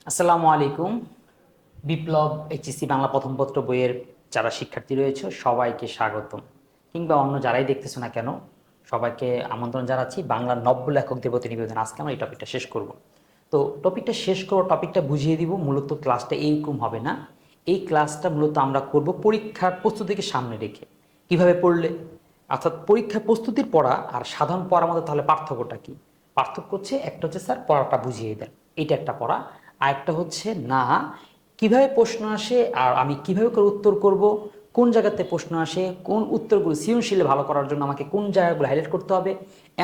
আসসালামু আলাইকুম। বিপ্লব এইচএসসি বাংলা প্রথম পত্র বইয়ের যারা শিক্ষার্থী রয়েছে সবাইকে স্বাগতম, কিংবা অন্য যারাই দেখতেছো না কেন সবাইকে আমন্ত্রণ জানাচ্ছি বাংলার নব্য লেখকদের প্রতি নিবেদন। আজকে আমরা এই টপিকটা শেষ করব। তো টপিকটা বুঝিয়ে দিব। মূলত ক্লাসটা এইরকম হবে না। এই ক্লাসটা মূলত আমরা করব পরীক্ষার প্রস্তুতিকে সামনে রেখে কিভাবে পড়লে, অর্থাৎ পরীক্ষার প্রস্তুতির পড়া আর সাধারণ পড়ার মধ্যে তাহলে পার্থক্যটা কি? পার্থক্য হচ্ছে একটা হচ্ছে স্যার পড়াটা বুঝিয়ে দেন, এটা একটা পড়া। আর একটা হচ্ছে না কিভাবে প্রশ্ন আসে আর আমি কিভাবে করে উত্তর করব, কোন জায়গাতে প্রশ্ন আসে, কোন উত্তরগুলো সৃজনশীলে ভালো করার জন্য আমাকে কোন জায়গাগুলো হাইলাইট করতে হবে,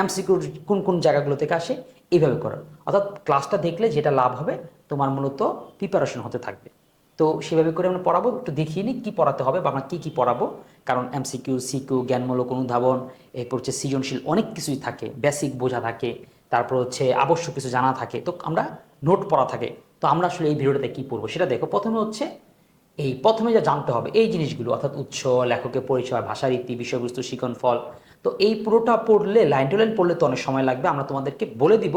এমসিকিউ কোন কোন জায়গাগুলো থেকে আসে, এইভাবে করার। অর্থাৎ ক্লাসটা দেখলে যেটা লাভ হবে তোমার মূলত প্রিপারেশন হতে থাকবে। তো সেভাবে করে আমরা পড়াবো, একটু দেখিয়ে নিই কী পড়াতে হবে বা আমরা কী কী পড়াবো। কারণ এমসিকিউ, সিকিউ, জ্ঞানমূলক অনুধাবন, এরপর হচ্ছে সৃজনশীল অনেক কিছুই থাকে, বেসিক বোঝা থাকে, তারপর হচ্ছে আবশ্যক কিছু জানা থাকে, তো আমরা নোট পড়া থাকে। তো আমরা আসলে এই ভিডিওটাতে কী পড়বো সেটা দেখো। প্রথমে যা জানতে হবে এই জিনিসগুলো, অর্থাৎ উৎস, লেখকের পরিচয়, ভাষারীতি, বিষয়বস্তু, শিখন ফল। তো এই পুরোটা পড়লে, লাইন টু লাইন পড়লে তো অনেক সময় লাগবে। আমরা তোমাদেরকে বলে দিব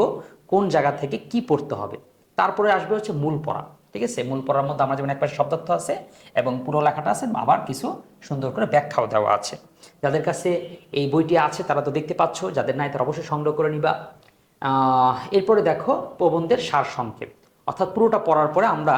কোন জায়গা থেকে কি পড়তে হবে। তারপরে আসবে হচ্ছে মূল পড়া। ঠিক আছে, মূল পড়ার মধ্যে আমরা যেমন একবার শব্দার্থ আছে এবং পুরো লেখাটা আছে, আবার কিছু সুন্দর করে ব্যাখ্যাও দেওয়া আছে। যাদের কাছে এই বইটি আছে তারা তো দেখতে পাচ্ছ, যাদের নাই তারা অবশ্যই সংগ্রহ করে নিবা। এরপরে দেখো প্রবন্ধের সার সংক্ষেপ, অর্থাৎ পুরোটা পড়ার পরে আমরা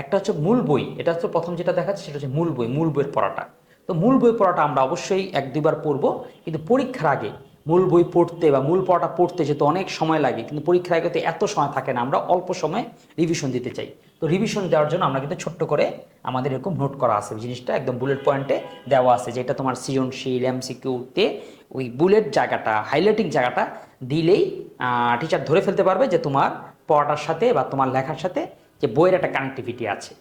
একটা হচ্ছে মূল বই, এটা হচ্ছে প্রথম যেটা দেখাচ্ছে সেটা হচ্ছে মূল বই, মূল বইয়ের পড়াটা। তো মূল বই পড়াটা আমরা অবশ্যই এক দুইবার পড়বো, কিন্তু পরীক্ষার আগে মূল বই পড়তে বা মূল পড়াটা পড়তে যেহেতু অনেক সময় লাগে, কিন্তু পরীক্ষার আগে তো এত সময় থাকে না, আমরা অল্প সময়ে রিভিশন দিতে চাই। তো রিভিশন দেওয়ার জন্য আমরা কিন্তু ছোট্ট করে আমাদের এরকম নোট করা আছে, জিনিসটা একদম বুলেট পয়েন্টে দেওয়া আছে, যেটা তোমার সৃজনশীল এমসিকিউতে ওই বুলেট জায়গাটা, হাইলাইটিং জায়গাটা দিলেই টিচার ধরে ফেলতে পারবে যে তোমার পড়াটার সাথে বা তোমার লেখার সাথে যে বইয়ের একটা কানেক্টিভিটি আছে।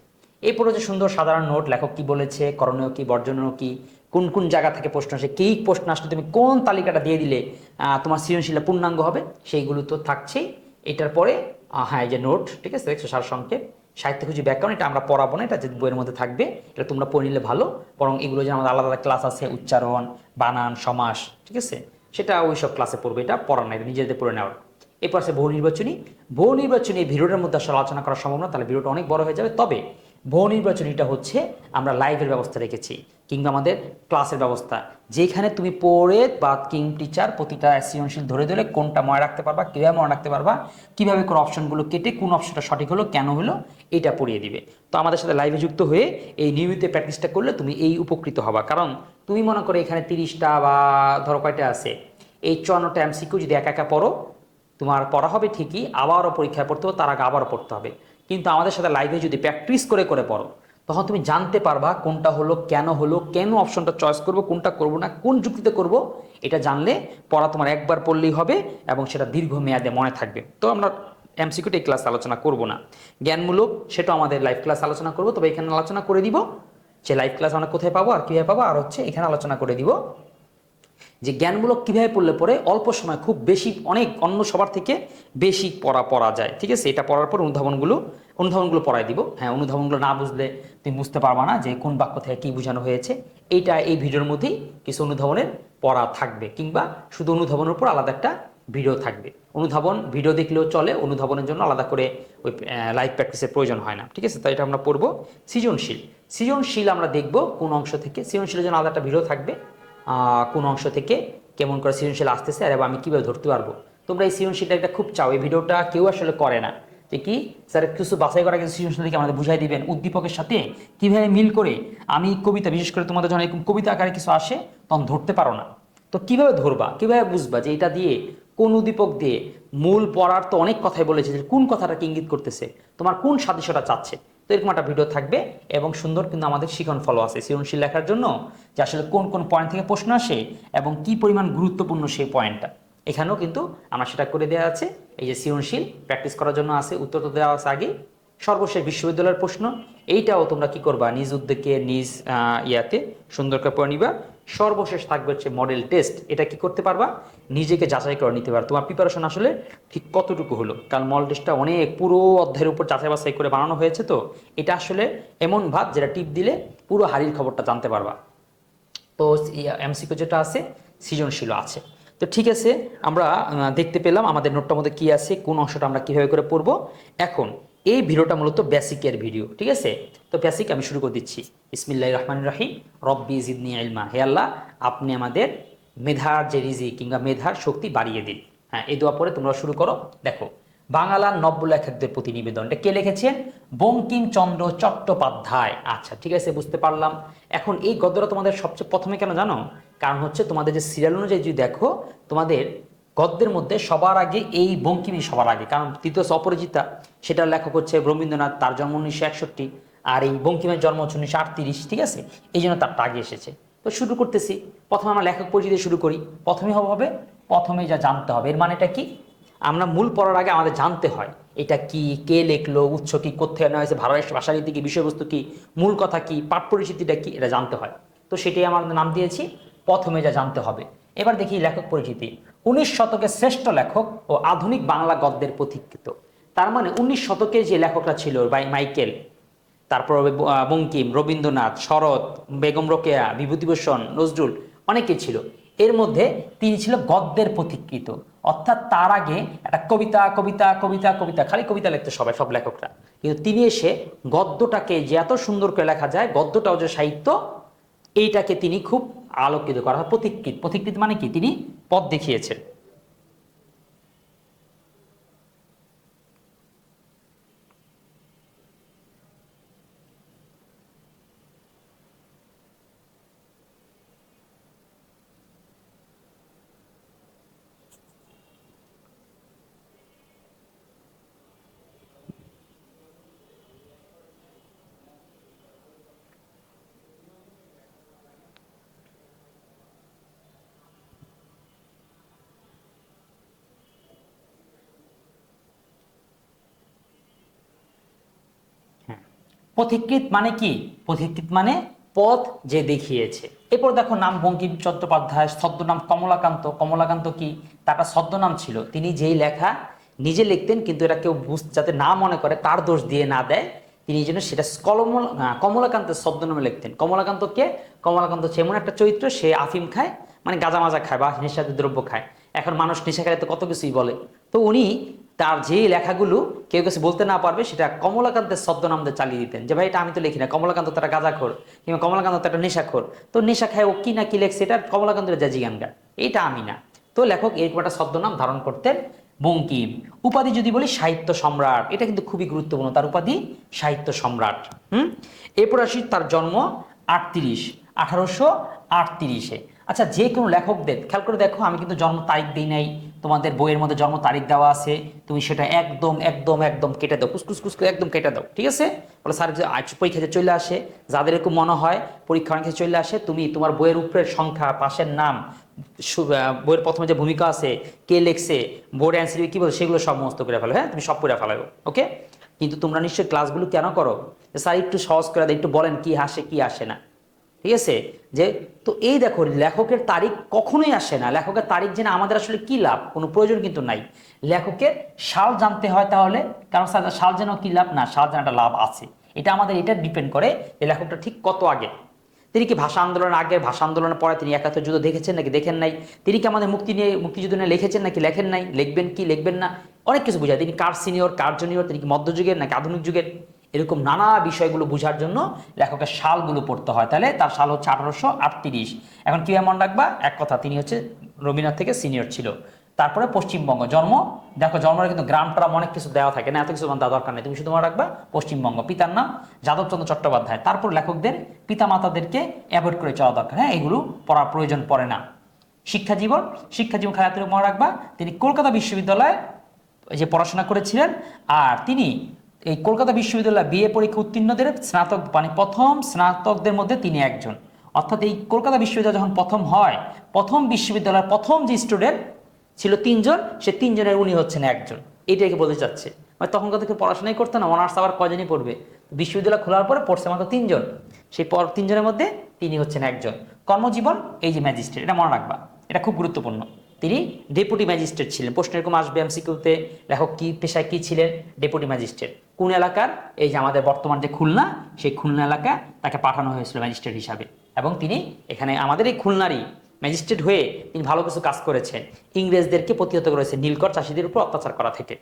এরপরে যে সুন্দর সাধারণ নোট, লেখক কি বলেছে, করণীয় কি, বর্জনীয় কি, কোন কোন জায়গা থেকে প্রশ্ন আসে, কী প্রশ্ন আসলে তুমি কোন তালিকাটা দিয়ে দিলে তোমার সৃজনশীলটা পূর্ণাঙ্গ হবে, সেইগুলো তো থাকছেই। এটার পরে হ্যাঁ, এই যে নোট, ঠিক আছে, দেখছো সারসংক্ষেপ, সাহিত্যখোঁজি ব্যাকরণ, এটা আমরা পড়াবো না, এটা যে বইয়ের মধ্যে থাকবে, এটা তোমরা পড়ে নিলে ভালো। বরং এগুলো যে আমাদের আলাদা আলাদা ক্লাস আছে, উচ্চারণ, বানান, সমাস, ঠিক আছে, সেটা ওই সব ক্লাসে পড়বে, এটা পড়ার নাই, নিজেদের পড়ে নেওয়ার। এরপর আছে বহু নির্বাচনী। বহু নির্বাচনী এই ভিডিওটার মধ্যে আসলে আলোচনা করা সম্ভব না, তাহলে ভিডিওটা অনেক বড় হয়ে যাবে। তবে বহু নির্বাচনীটা হচ্ছে আমরা লাইভের ব্যবস্থা রেখেছি, কিংবা আমাদের ক্লাসের ব্যবস্থা, যেখানে তুমি পড়ে বা টিচার প্রতিটা সৃজনশীল ধরে ধরে কোনটা মনে রাখতে পারবা, কীভাবে মনে রাখতে পারবা, কীভাবে করে অপশনগুলো কেটে কোন অপশনটা সঠিক হলো, কেন হলো, এটা পড়িয়ে দিবে। তো আমাদের সাথে লাইভে যুক্ত হয়ে এই নিয়মিত প্র্যাকটিসটা করলে তুমি এই উপকৃত হবা। কারণ তুমি মনে করো এখানে 30টা বা ধরো কয়টা আছে, এই 54টা এমসিকিউ যদি একা একা পড়ো, তোমার পড়া হবে ঠিকই, আবারও পরীক্ষায় পড়তে হবে, তার আগে আবারও পড়তে হবে। কিন্তু আমাদের সাথে লাইভে যদি প্র্যাকটিস করে করে পড়ো, তখন তুমি জানতে পারবা কোনটা হলো, কেন অপশনটা চয়েস করব, কোনটা করব না, কোন যুক্তিতে করব। এটা জানলে পড়া তোমার একবার পড়লেই হবে এবং সেটা দীর্ঘমেয়াদে মনে থাকবে। তো আমরা এমসিকিউটা এই ক্লাস আলোচনা করব না, জ্ঞানমূলক সেটাও আমাদের লাইভ ক্লাস আলোচনা করব। তবে এখানে আলোচনা করে দিব যে লাইভ ক্লাস আমরা কোথায় পাবো আর কীভাবে পাবো, আর হচ্ছে এখানে আলোচনা করে দিব যে জ্ঞানমূলক কীভাবে পড়লে পরে অল্প সময় খুব বেশি, অনেক অন্য সবার থেকে বেশি পড়া যায়। ঠিক আছে, এটা পড়ার পর অনুধাবনগুলো পড়াই দিব। হ্যাঁ, অনুধাবনগুলো না বুঝলে তুমি বুঝতে পারবা না যে কোন বাক্য থেকে কী বোঝানো হয়েছে। এইটা এই ভিডিওর মধ্যেই কিছু অনুধাবনের পড়া থাকবে, কিংবা শুধু অনুধাবনের উপর আলাদা একটা ভিডিও থাকবে। অনুধাবন ভিডিও দেখলেও চলে, অনুধাবনের জন্য আলাদা করে ওই লাইভ প্র্যাকটিসের প্রয়োজন হয় না। ঠিক আছে, তাই এটা আমরা পড়বো। সৃজনশীল আমরা দেখব কোন অংশ থেকে, সৃজনশীলের জন্য আলাদা একটা ভিডিও থাকবে, কোন অংশ থেকে কেমন করে সৃজনশীল আসতেছে আর আমি কীভাবে ধরতে পারবো। তোমরা এই সৃজনশীলটা একটা খুব চাও, এই ভিডিওটা কেউ আসলে করে না, যে কি স্যার কিছু বাছাই করা কিছু সৃজনশীল থেকে আমাদের বুঝাই দিবেন উদ্দীপকের সাথে কীভাবে মিল করে আমি কবিতা, বিশেষ করে তোমাদের যখন এরকম কবিতা আকারে কিছু আসে তখন ধরতে পারো না। তো কিভাবে ধরবা, কিভাবে বুঝবা যে এটা দিয়ে কোন উদ্দীপক দিয়ে, মূল পড়ার তো অনেক কথাই বলেছে যে কোন কথাটাকে ইঙ্গিত করতেছে, তোমার কোন সাদৃশ্যটা চাচ্ছে। তো এরকম একটা ভিডিও থাকবে এবং সুন্দর কিন্তু আমাদের শিখন ফলো আছে সৃজনশীল লেখার জন্য, যে আসলে কোন কোন পয়েন্ট থেকে প্রশ্ন আসে এবং কি পরিমাণ গুরুত্বপূর্ণ সেই পয়েন্টটা। এখানেও কিন্তু আমরা সেটা করে দেওয়া আছে। এই যে সৃজনশীল প্র্যাকটিস করার জন্য আছে, উত্তর তো দেওয়া আছে আগে। সর্বশেষ বিশ্ববিদ্যালয়ের প্রশ্ন, এইটাও তোমরা কি করবা, নিজ উদ্যোগে নিজ ইয়াতে সুন্দর করে পড়ে নিবা। সর্বশেষ থাকবে হচ্ছে মডেল টেস্ট, এটা কি করতে পারবা, নিজেকে যাচাই করে নিতে পারবা তোমার প্রিপারেশন আসলে ঠিক কতটুকু হলো। কারণ মডেল টেস্টটা অনেক পুরো অধ্যায়ের উপর যাচাই বাছাই করে বানানো হয়েছে, তো এটা আসলে এমন ভাব যেটা টিপ দিলে পুরো হাড়ির খবরটা জানতে পারবা। তো এমসিকিউ যেটা আছে সৃজনশীল আছে। তো ঠিক আছে, আমরা দেখতে পেলাম আমাদের নোটটার মধ্যে কী আছে, কোন অংশটা আমরা কীভাবে করে পড়বো। এখন এই ভিডিওটা মূলত বেসিকের ভিডিও, ঠিক আছে? তো বেসিক আমি শুরু করে দিচ্ছি। বিসমিল্লাহির রহমানির রহিম। রব্বি জিদনি ইলমা। হে আল্লাহ, আপনি আমাদের মেধার যে রিজিক কিংবা মেধার শক্তি বাড়িয়ে দিন। হ্যাঁ, এই দোয়া পরে তোমরা শুরু করো। দেখো, বাংলার নব্য লেখকদের প্রতি নিবেদনটা কে লিখেছেন? বঙ্কিমচন্দ্র চট্টোপাধ্যায়। আচ্ছা, ঠিক আছে, বুঝতে পারলাম। এখন এই গদ্যটা তোমাদের সবচেয়ে প্রথমে কেন জানো? কারণ হচ্ছে তোমাদের যে সিরিয়াল অনুযায়ী যদি দেখো, তোমাদের গদ্যের মধ্যে সবার আগে এই বঙ্কিমই সবার আগে, কারণ তৃতীয় অপরাজিতা সেটার লেখক হচ্ছে রবীন্দ্রনাথ, তার জন্ম 1961, আর এই বঙ্কিমের জন্ম হচ্ছে 1938, ঠিক আছে? এই জন্য তারটা আগে এসেছে। তো শুরু করতেছি, প্রথমে আমরা লেখক পরিচিতি শুরু করি। প্রথমে হবে প্রথমে যা জানতে হবে, এর মানেটা কি? আমরা মূল পড়ার আগে আমাদের জানতে হয় এটা কি, কে লেখলো, উৎস কি, কোথায় নেওয়া হয়েছে, ভাষারীতি কি, বিষয়বস্তু কি, মূল কথা কি, পাঠ পরিচিতিটা কি, এটা জানতে হয়। তো সেটাই আমার নাম দিয়েছি প্রথমে যা জানতে হবে। এবার দেখি লেখক পরিচিতি। 19 শতকের শ্রেষ্ঠ লেখক ও আধুনিক বাংলা গদ্যের পথিকৃত। তার মানে 19 শতকের যে লেখকরা ছিল, মাইকেল, তারপর বঙ্কিম, রবীন্দ্রনাথ, শরৎ, বেগম রোকেয়া, বিভূতিভূষণ, নজরুল, অনেকে ছিল। এর মধ্যে তিনি ছিল গদ্যের পথিকৃত, অর্থাৎ তার আগে একটা কবিতা কবিতা কবিতা কবিতা খালি কবিতা লিখতো সবাই, সব লেখকরা। কিন্তু তিনি এসে গদ্যটাকে যে এত সুন্দর করে লেখা যায়, গদ্যটাও যে সাহিত্য, এইটাকে তিনি খুব আলোকিত করা হয়। পথিকৃত, পথিকৃত মানে কি? তিনি পথ দেখিয়েছেন। হ্যাঁ, পথিকৃৎ মানে কি? পথিকৃৎ মানে পথ যে দেখিয়েছে। এরপর দেখো নাম বঙ্কিম চট্টোপাধ্যায়, ছদ্মনাম কমলাকান্ত। কমলাকান্ত কি? তার একটা ছদ্মনাম ছিল। তিনি যেই লেখা নিজে লিখতেন, কিন্তু এটা কেউ যাতে না মনে করে, তার দোষ দিয়ে না দেয়, তিনি এই জন্য সেটা কমলাকান্তের ছদ্মনামে লিখতেন। কমলাকান্ত কে? কমলাকান্ত হচ্ছে এমন একটা চরিত্র, সে আফিম খায়, মানে গাঁজা মাজা খায় বা নেশাজাতীয় দ্রব্য খায়। এখন মানুষ নেশা খেলে তো কত কিছুই বলে। তো উনি তার যে লেখাগুলো কেউ কাছে বলতে না পারবে, সেটা কমলাকান্তের ছদ্মনাম দিয়ে চালিয়ে দিতেন, যে ভাই এটা আমি তো লিখি না, কমলাকান্ত তারা গাঁজাখোর, কিংবা কমলাকান্ত একটা নেশাখোর, তো নেশা খায় ও কি না কি লেখছে, এটা কমলাকান্তের জাজি গান গায়, এইটা আমি না। তো লেখক এরকম একটা ছদ্মনাম ধারণ করতেন বঙ্কিম। উপাধি যদি বলি সাহিত্য সম্রাট, এটা কিন্তু খুবই গুরুত্বপূর্ণ, তার উপাধি সাহিত্য সম্রাট। এরপর আসি তার জন্ম 1838। আচ্ছা, যে কোনো লেখকদের খেয়াল করে দেখো, আমি কিন্তু জন্ম তারিখ দিই নাই, তোমাদের বইয়ের মধ্যে জন্ম তারিখ দেওয়া আছে, তুমি সেটা একদম একদম একদম কেটে দাও, কুসকুস করে একদম কেটে দাও, ঠিক আছে? বলে স্যার পরীক্ষাতে চলে আসে, যাদের এরকম মনে হয় পরীক্ষা অনেক চলে আসে, তুমি তোমার বইয়ের উপরের সংখ্যা, পাশের নাম, বইয়ের প্রথমে যে ভূমিকা আছে, কে লেখছে, বোর্ড অ্যান্সার কি বলছে, সেগুলো সমস্ত করে ফেলো। হ্যাঁ, তুমি সব করে ফেলাও, ওকে? কিন্তু তোমরা নিশ্চয়ই ক্লাসগুলো কেন করো? স্যার একটু সহজ করে দেয়, একটু বলেন কি আসে কি আসে না, ঠিক আছে? যে তো এই দেখো, লেখকের তারিখ কখনোই আসে না। লেখকের তারিখ জেনে আমাদের আসলে কি লাভ? কোনো প্রয়োজন কিন্তু নাই। লেখকের সাল জানতে হয় তাহলে, কারণ সাল যেন কি লাভ না, সাল যেন একটা লাভ আছে। এটা আমাদের এটা ডিপেন্ড করে যে লেখকটা ঠিক কত আগে। তিনি কি ভাষা আন্দোলনের আগে, ভাষা আন্দোলনের পরে তিনি একাত্তর যুদ্ধ দেখেছেন নাকি দেখেন নাই? তিনি কি আমাদের মুক্তিযুদ্ধ নিয়ে লিখেছেন নাকি লেখেন নাই? লিখবেন কি লিখবেন না, অনেক কিছু বোঝায়। তিনি কার সিনিয়র, কার জুনিয়র, তিনি কি মধ্যযুগের নাকি আধুনিক যুগের, এরকম নানা বিষয়গুলো বোঝার জন্য লেখকের সালগুলো পড়তে হয়। তাহলে তার সাল হচ্ছে 1838। এখন কি মনে রাখবা? এক কথা, তিনি হচ্ছে রবীন্দ্রনাথ থেকে সিনিয়র ছিল। তারপরে পশ্চিমবঙ্গ জন্ম। দেখো, জন্মটা কিন্তু গ্রাম ট্রাম অনেক কিছু দেওয়া থাকে না, এত কিছু দেওয়া দরকার নেই, তুমি শুধু মনে রাখবা পশ্চিমবঙ্গ। পিতার নাম যাদবচন্দ্র চট্টোপাধ্যায়। তারপর লেখকদের পিতা মাতাদেরকে অ্যাভয়েড করে চলা দরকার, হ্যাঁ, এগুলো পড়ার প্রয়োজন পড়ে না। শিক্ষাজীবন খায়াতের মনে রাখবা, তিনি কলকাতা বিশ্ববিদ্যালয়ে যে পড়াশোনা করেছিলেন, আর তিনি এই কলকাতা বিশ্ববিদ্যালয় বিএ পরীক্ষা উত্তীর্ণদের স্নাতক, মানে প্রথম স্নাতকদের মধ্যে তিনি একজন। অর্থাৎ এই কলকাতা বিশ্ববিদ্যালয় যখন প্রথম হয়, প্রথম বিশ্ববিদ্যালয়ের প্রথম যে স্টুডেন্ট ছিল 3 জন, সে 3 জনের উনি হচ্ছেন একজন। এইটাকে বলতে চাচ্ছে, মানে তখন কত পড়াশোনাই করতে না, অনার্স আবার কয়জনই পড়বে? বিশ্ববিদ্যালয় খোলার পরে পড়ছে মাত্র 3 জন, সেই 3 জনের মধ্যে তিনি হচ্ছেন একজন। কর্মজীবন, এই যে ম্যাজিস্ট্রেট, এটা মনে রাখবা, এটা খুব গুরুত্বপূর্ণ। তিনি ডেপুটি ম্যাজিস্ট্রেট ছিলেন। প্রশ্ন এরকম আসবে এমসিকিউতে, লেখক কি পেশায় কি ছিলেন? Deputy magistrate. কোন এলাকার? এই যে আমাদের বর্তমান যে খুলনা, সেই খুলনা এলাকা তাকে পাঠানো হয়েছিল ম্যাজিস্ট্রেট হিসাবে, এবং তিনি এখানে আমাদের এই খুলনারই ম্যাজিস্ট্রেট হয়ে তিনি ভালো কিছু কাজ করেছেন। ইংরেজদেরকে প্রতিহত করেছেন নীলকর চাষিদের উপর অত্যাচার করা থেকে।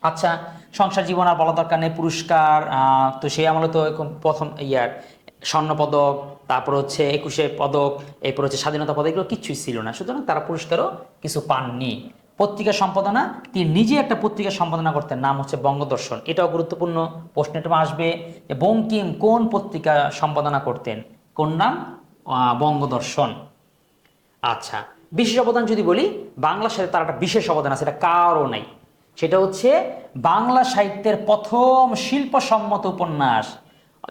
আচ্ছা, সংসার জীবন আর বলা দরকার নেই। পুরস্কার তো সেই আমলে তো এরকম প্রথম স্বর্ণপদক, তারপর হচ্ছে 21 পদক, এরপর হচ্ছে স্বাধীনতা পদক, এগুলো কিচ্ছুই ছিল না, সুতরাং তারা পুরস্কারও কিছু পাননি। পত্রিকা সম্পাদনা, তিনি নিজে একটা পত্রিকা সম্পাদনা করতেন, নাম হচ্ছে বঙ্গদর্শন। এটাও গুরুত্বপূর্ণ, প্রশ্ন এটা আসবে যে বঙ্কিম কোন পত্রিকা সম্পাদনা করতেন, কোন নাম? বঙ্গদর্শন। আচ্ছা, বিশেষ অবদান যদি বলি, বাংলা সাহিত্যে তার একটা বিশেষ অবদান আছে, এটা কারও নাই। সেটা হচ্ছে বাংলা সাহিত্যের প্রথম শিল্পসম্মত উপন্যাস,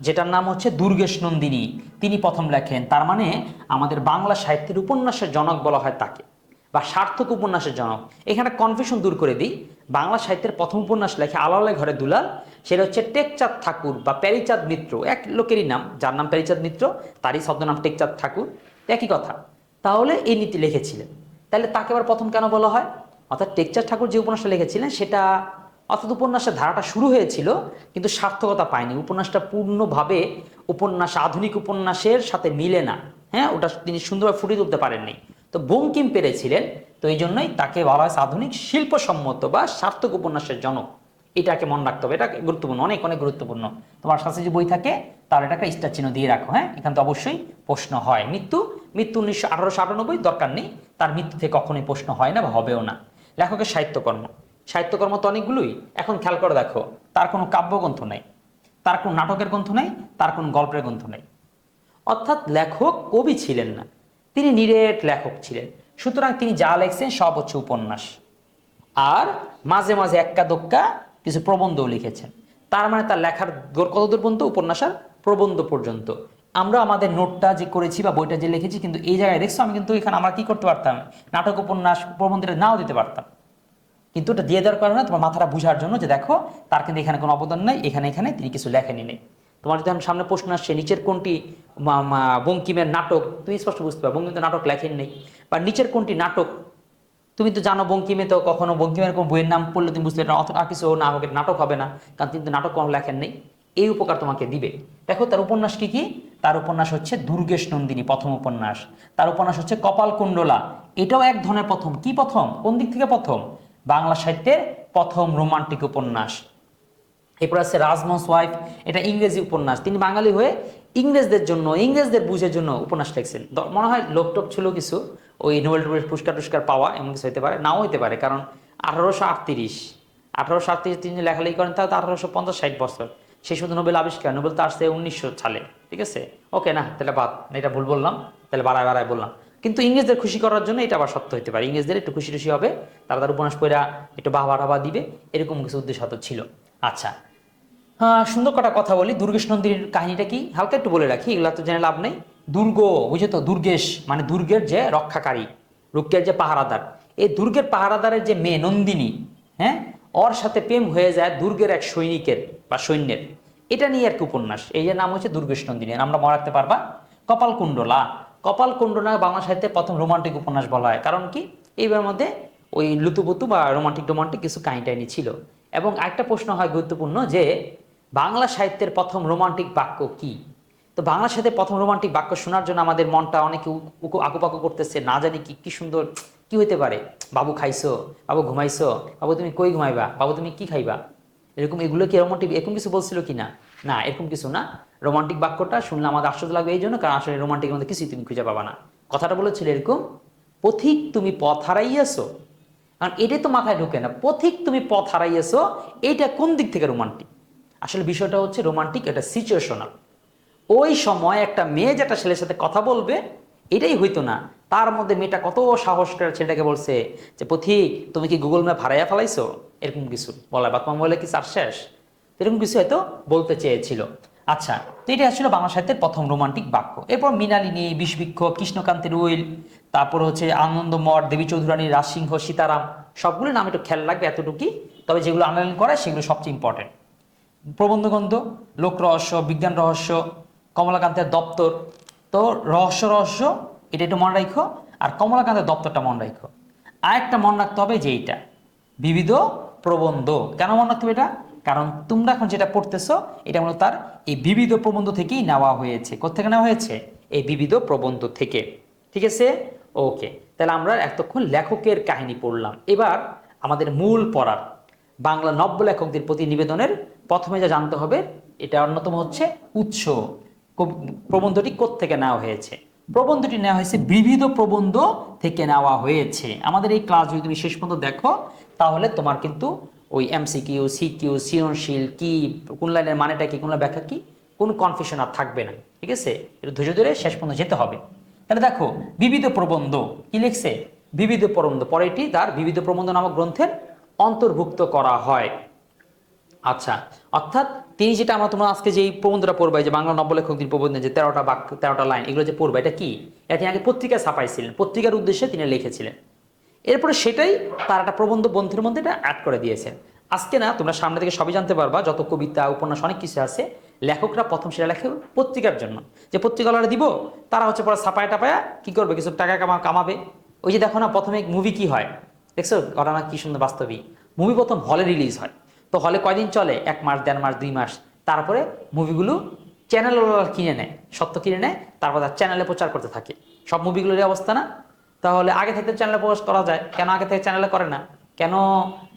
যেটার নাম হচ্ছে দুর্গেশ নন্দিনী, তিনি প্রথম লেখেন। তার মানে আমাদের বাংলা সাহিত্যের উপন্যাসের জনক বলা হয় তাকে, বা সার্থক উপন্যাসের জনক। এখানে কনফিউশন দূর করে দিই, বাংলা সাহিত্যের প্রথম উপন্যাস লেখে আলাওলে ঘরে দুলাল, সেটা হচ্ছে টেকচাঁদ ঠাকুর বা প্যারীচাঁদ মিত্র, এক লোকেরই নাম, যার নাম প্যারীচাঁদ মিত্র, তারই ছদ্মনাম টেকচাঁদ ঠাকুর, একই কথা। তাহলে এই নীতি লিখেছিলেন, তাহলে তাকে আবার প্রথম কেন বলা হয়? অর্থাৎ টেকচাঁদ ঠাকুর যে উপন্যাসটা লিখেছিলেন সেটা, অর্থাৎ উপন্যাসের ধারাটা শুরু হয়েছিল কিন্তু সার্থকতা পায়নি, উপন্যাসটা পূর্ণভাবে উপন্যাস, আধুনিক উপন্যাসের সাথে মিলে না, হ্যাঁ, ওটা তিনি সুন্দরভাবে ফুটিয়ে তুলতে পারেননি। তো বঙ্কিম পেরেছিলেন, তো এই জন্যই তাকে বলা হয় আধুনিক শিল্পসম্মত বা সার্থক উপন্যাসের জনক। এটাকে মনে রাখতে হবে, এটা গুরুত্বপূর্ণ, অনেক অনেক গুরুত্বপূর্ণ। তোমার কাছে যে বই থাকে তাহলে এটাকে স্টার চিহ্ন দিয়ে রাখো, হ্যাঁ, এখানে তো অবশ্যই প্রশ্ন হয়। মৃত্যু, 1898, দরকার নেই, তার মৃত্যু থেকে কখনোই প্রশ্ন হয় না বা হবেও না। লেখকের সাহিত্যকর্ম, সাহিত্যকর্ম তো অনেকগুলোই, এখন খেয়াল করে দেখো, তার কোনো কাব্যগ্রন্থ নেই, তার কোনো নাটকের গ্রন্থ নেই, তার কোনো গল্পের গ্রন্থ নেই। অর্থাৎ লেখক কবি ছিলেন না, তিনি নিরেট লেখক ছিলেন। সুতরাং তিনি যা লেখছেন সব হচ্ছে উপন্যাস, আর মাঝে মাঝে এক্কা দোক্কা কিছু প্রবন্ধও লিখেছেন। তার মানে তার লেখার দূর কত দূর পর্যন্ত? উপন্যাস আর প্রবন্ধ পর্যন্ত। আমরা আমাদের নোটটা যে করেছি বা বইটা যে লিখেছি, কিন্তু এই জায়গায় দেখছো আমি কিন্তু এখানে আমরা কি করতে পারতাম, নাটক উপন্যাস প্রবন্ধটা নাও দিতে পারতাম, কিন্তু এটা দিয়ে দেওয়ার কারণে তোমার মাথাটা বুঝার জন্য যে দেখো তার কিন্তু এখানে কোনো অবদান নাই, এখানে এখানে তিনি কিছু লেখেনি নেই। তোমার যদি সামনে প্রশ্ন আসছে নিচের কোনটি বঙ্কিমের নাটক, তুমি স্পষ্ট বুঝতে পারো বঙ্কিম তো নাটক লেখেন নেই, বা নিচের কোনটি নাটক, তুমি তো জানো বঙ্কিমে তো কখনো বঙ্কিমের কোনো বইয়ের নাম পড়লে তুমি বুঝতে এটা আর কিছু না হোক, নাটক হবে না, কারণ তিনি তো নাটক কোনো লেখেন নেই। এই উপকার তোমাকে দিবে। দেখো তার উপন্যাস কি কি, তার উপন্যাস হচ্ছে দুর্গেশ নন্দিনী, প্রথম উপন্যাস। তার উপন্যাস হচ্ছে কপালকুণ্ডলা, এটাও এক ধরনের প্রথম। কি প্রথম? কোন দিক থেকে প্রথম? বাংলা সাহিত্যের প্রথম রোমান্টিক উপন্যাস। এরপর আছে রাজমোহন ওয়াইফ, এটা ইংরেজি উপন্যাস, তিনি বাঙালি হয়ে ইংরেজদের জন্য, ইংরেজদের বুঝের জন্য উপন্যাস লিখছেন। মনে হয় লোকটোক ছিল কিছু, ওই নোবেল পুরস্কার টুস্কার পাওয়া এমন কিছু হতে পারে, নাও হতে পারে, কারণ 1838 তিনি লেখালেখি করেন, তাহলে 1850-60 বছর, সেই শুধু নোবেল আবিষ্কার, নোবেল তো আসছে 1900 সালে, ঠিক আছে, ওকে, না তাহলে বাদ, এটা ভুল বললাম, তাহলে বাড়ায় বাড়ায় বললাম। কিন্তু ইংরেজদের খুশি করার জন্য এটা আবার সত্য হতে পারে, ইংরেজদের একটু খুশি টুশি হবে, তারা তার উপন্যাস পড়া একটু বাহবা টাহবা দিবে, এরকম কিছু উদ্দেশ্য হয়তো ছিল। আচ্ছা, হ্যাঁ, সুন্দর কটা কথা বলি। দুর্গেশ নন্দিনীর কাহিনীটা কি হালকা একটু বলে রাখি, এগুলো তো জেনে লাভ নেই। দুর্গ, বুঝে তো, দুর্গেশ মানে দুর্গের যে রক্ষাকারী, রুকের যে পাহারাদার, এই দুর্গের পাহারাদারের যে মেয়ে নন্দিনী, হ্যাঁ, ওর সাথে প্রেম হয়ে যায় দুর্গের এক সৈনিকের বা সৈন্যের, এটা নিয়ে আর কি উপন্যাস, এই যে নাম হচ্ছে দুর্গেশ নন্দিনী, আমরা মনে রাখতে পারবা। কপালকুণ্ডলা, কপালকুণ্ডলা বাংলা সাহিত্যের প্রথম রোমান্টিক উপন্যাস বলা হয়, কারণ কি এইবার মধ্যে ওই লুতুপুতু বা রোমান্টিক রোমান্টিক কিছু কাহিনী টাহিনী ছিল। এবং একটা প্রশ্ন হয় গুরুত্বপূর্ণ যে বাংলা সাহিত্যের প্রথম রোমান্টিক বাক্য কি? তো বাংলা সাহিত্যের প্রথম রোমান্টিক বাক্য শোনার জন্য আমাদের মনটা অনেকে আকুপাকু করতেছে, না জানি কি কি সুন্দর, কি হইতে পারে, বাবু খাইছো, বাবু ঘুমাইছো, বাবু তুমি কই ঘুমাইবা, বাবু তুমি কি খাইবা, এরকম, এগুলো কি রোমান্টিক, এরকম কিছু বলছিল কি না? না, এরকম কিছু না। রোমান্টিক বাক্যটা শুনলে আমাদের আশ্চর্য লাগবে এই জন্য, কারণ আসলে রোমান্টিকের মধ্যে কিছুই তুমি খুঁজে পাবা না। কথাটা বলেছিল এরকম, পথিক তুমি পথ হারাইয়াছো, কারণ এটাই তো মাথায় ঢুকে না, পথিক তুমি পথ হারাইয়াছো, এইটা কোন দিক থেকে রোমান্টিক? আসলে বিষয়টা হচ্ছে রোমান্টিক, এটা সিচুয়েশনাল। ওই সময় একটা মেয়ে যেটা ছেলের সাথে কথা বলবে, এটাই হইতো না, তার মধ্যে মেয়েটা কত সাহস করে ছেলেটাকে বলছে যে পথিক তুমি কি গুগল ম্যাপ হারাইয়া ফেলাইছো, এরকম কিছু বলা, বাতমা বলে কি চার শেষ, এরকম কিছু হয়তো বলতে চেয়েছিল। আচ্ছা, তো এটা ছিল বাংলা সাহিত্যের প্রথম রোমান্টিক বাক্য। এরপর মৃণালিনী, বিষবৃক্ষ, কৃষ্ণকান্তের উইল, তারপর হচ্ছে আনন্দমঠ, দেবী চৌধুরানী, রাজসিংহ, সীতারাম, সবগুলো নাম একটু খেয়াল রাখবে এতটুকুই, তবে যেগুলো আনলাইন করে সেগুলো সবচেয়ে ইম্পর্টেন্ট। প্রবন্ধগ্রন্থ, লোক রহস্য, বিজ্ঞান রহস্য, কমলাকান্তের দপ্তর, তো রহস্য রহস্য এটা একটু মনে রাখো, আর কমলাকান্তের দপ্তরটা মনে রাখো। আরেকটা মনে রাখতে হবে যে এইটা বিবিধ প্রবন্ধ, কেন মনে রাখতে হবে এটা? কারণ তোমরা এখন যেটা পড়তেছো এটা মূলত তার এই বিবিধ প্রবন্ধ থেকেই নেওয়া হয়েছে। কোত্থেকে নেওয়া হয়েছে? এই বিবিধ প্রবন্ধ থেকে, ঠিক আছে, ওকে। তাহলে আমরা এতক্ষণ লেখকের কাহিনী পড়লাম, এবার আমাদের মূল পড়ার বাংলা নব্য লেখকদের প্রতি নিবেদনের প্রথমে যা জানতে হবে, এটা অন্যতম হচ্ছে উৎস। প্রবন্ধটি কোত্থেকে নেওয়া হয়েছে? প্রবন্ধটি নেওয়া হয়েছে বিবিধ প্রবন্ধ থেকে নেওয়া হয়েছে। আমাদের এই ক্লাস যদি তুমি শেষ পর্যন্ত দেখো, তাহলে তোমার কিন্তু ওই এমসিকিউ, সিকিউ, সৃজনশীল কি, কোন লাইনের মানেটা কি, কোন ব্যাখ্যা কি, কোনো কনফিউশন আর থাকবে না। ঠিক আছে, এটা ধৈর্য ধরে শেষ পর্যন্ত যেতে হবে। তাহলে দেখো, বিবিধ প্রবন্ধ কি লিখছে? বিবিধ প্রবন্ধ, পরে এটি তার বিবিধ প্রবন্ধ নামক গ্রন্থের অন্তর্ভুক্ত করা হয়। আচ্ছা, অর্থাৎ তিনি যেটা আমরা তোমরা আজকে যে প্রবন্ধটা পড়বে, যে বাংলা নব্য লেখকদের প্রবন্ধে যে 13টা বাক্য, 13টা লাইন, এগুলো যে পড়বে, এটা কি? এটা তিনি আগে পত্রিকায় ছাপাইছিলেন, পত্রিকার উদ্দেশ্যে তিনি লিখেছিলেন। এরপরে সেটাই তার একটা প্রবন্ধ গ্রন্থের মধ্যে এটা অ্যাড করে দিয়েছেন। আজকে না, তোমরা সামনে থেকে সবই জানতে পারবা, যত কবিতা, উপন্যাস, অনেক কিছু আছে, লেখকরা প্রথম সেটা লেখে পত্রিকার জন্য, যে পত্রিকাওয়ালা দিব, তারা হচ্ছে পরে ছাপায় টাপায়া কি করবে, কিছু টাকা কামাবে। ওই যে দেখো না, প্রথমে মুভি কি হয় দেখছো, ঘটনা কি সুন্দর বাস্তবিক। মুভি প্রথম হলে রিলিজ হয়, তো হলে কয়দিন চলে, 1 মাস, 1.5 মাস, 2 মাস, তারপরে মুভিগুলো চ্যানেলওয়ালা কিনে নেয়, সত্য কিনে নেয়, তারপর তার চ্যানেলে প্রচার করতে থাকে। সব মুভিগুলোর অবস্থা না? তাহলে আগে থেকে চ্যানেলে প্রকাশ করা যায়, কেন আগে থেকে চ্যানেলে করে না, কেন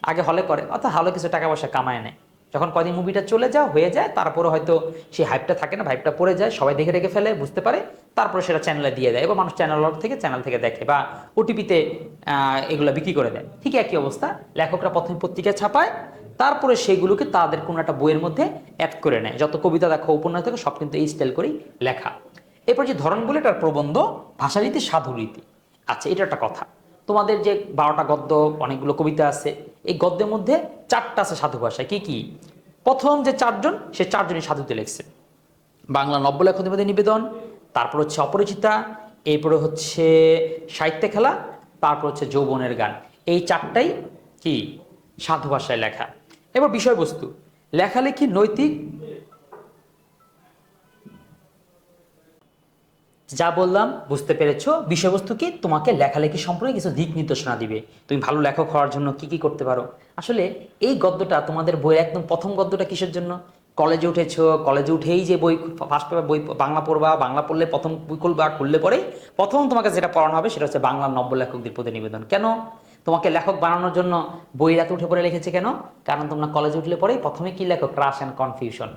আগে হলে করে? অর্থাৎ হলে কিছু টাকা পয়সা কামায় নেয়। যখন কদিন মুভিটা চলে যায়, হয়ে যায়, তারপরে হয়তো সেই হাইপটা থাকে না, হাইপটা পড়ে যায়, সবাই দেখে রেখে ফেলে, বুঝতে পারে, তারপরে সেটা চ্যানেলে দিয়ে দেয়, এবার মানুষ চ্যানেল থেকে দেখে, বা ওটিপিতে এগুলো বিক্রি করে দেয়। ঠিক একই অবস্থা, লেখকরা প্রথমে পত্রিকায় ছাপায়, তারপরে সেইগুলোকে তাদের কোনো একটা বইয়ের মধ্যে অ্যাড করে নেয়। যত কবিতা দেখো, উপন্যাস দেখো, সব কিন্তু এই স্টাইল করেই লেখা। এরপর যে ধরন বলে, এটার প্রবন্ধ, ভাষারীতি, সাধুরীতি। আচ্ছা, এটা একটা কথা, তোমাদের যে 12টা গদ্য, অনেকগুলো কবিতা আছে, এই গদ্যের মধ্যে 4টা আছে সাধু ভাষায়। কি কি? প্রথম যে 4জন, সে 4জনই সাধুতে লেখছে। বাংলা নব্য লেখকদের মধ্যে নিবেদন, তারপর হচ্ছে অপরিচিতা, এরপরে হচ্ছে সাহিত্যে খেলা, তারপর হচ্ছে যৌবনের গান। এই 4টাই কি সাধু ভাষায় লেখা। এবার বিষয়বস্তু, লেখালেখি নৈতিক, যা বললাম বুঝতে পেরেছো। বিষয়বস্তু কি? তোমাকে লেখালেখি সম্পর্কে কিছু দিক নির্দেশনা দিবে, তুমি ভালো লেখক হওয়ার জন্য কি কি করতে পারো। আসলে এই গদ্যটা তোমাদের বইয়ের একদম প্রথম গদ্যটা কিসের জন্য? কলেজে উঠেছো, কলেজে উঠেই যে বই ফার্স্ট পেপার বই বাংলা পড়বা, বাংলা পড়লে প্রথম বই খুলবা, খুললে পরেই প্রথম তোমাকে যেটা পড়ানো হবে সেটা হচ্ছে বাংলা নব্য লেখকদের প্রতি নিবেদন। কেন? তোমাকে লেখক বানানোর জন্য বই রাতে উঠে পড়ে লিখেছে কেন? কারণ তোমরা কলেজে উঠলে পরেই প্রথমে কি লেখো? Crash and confusion.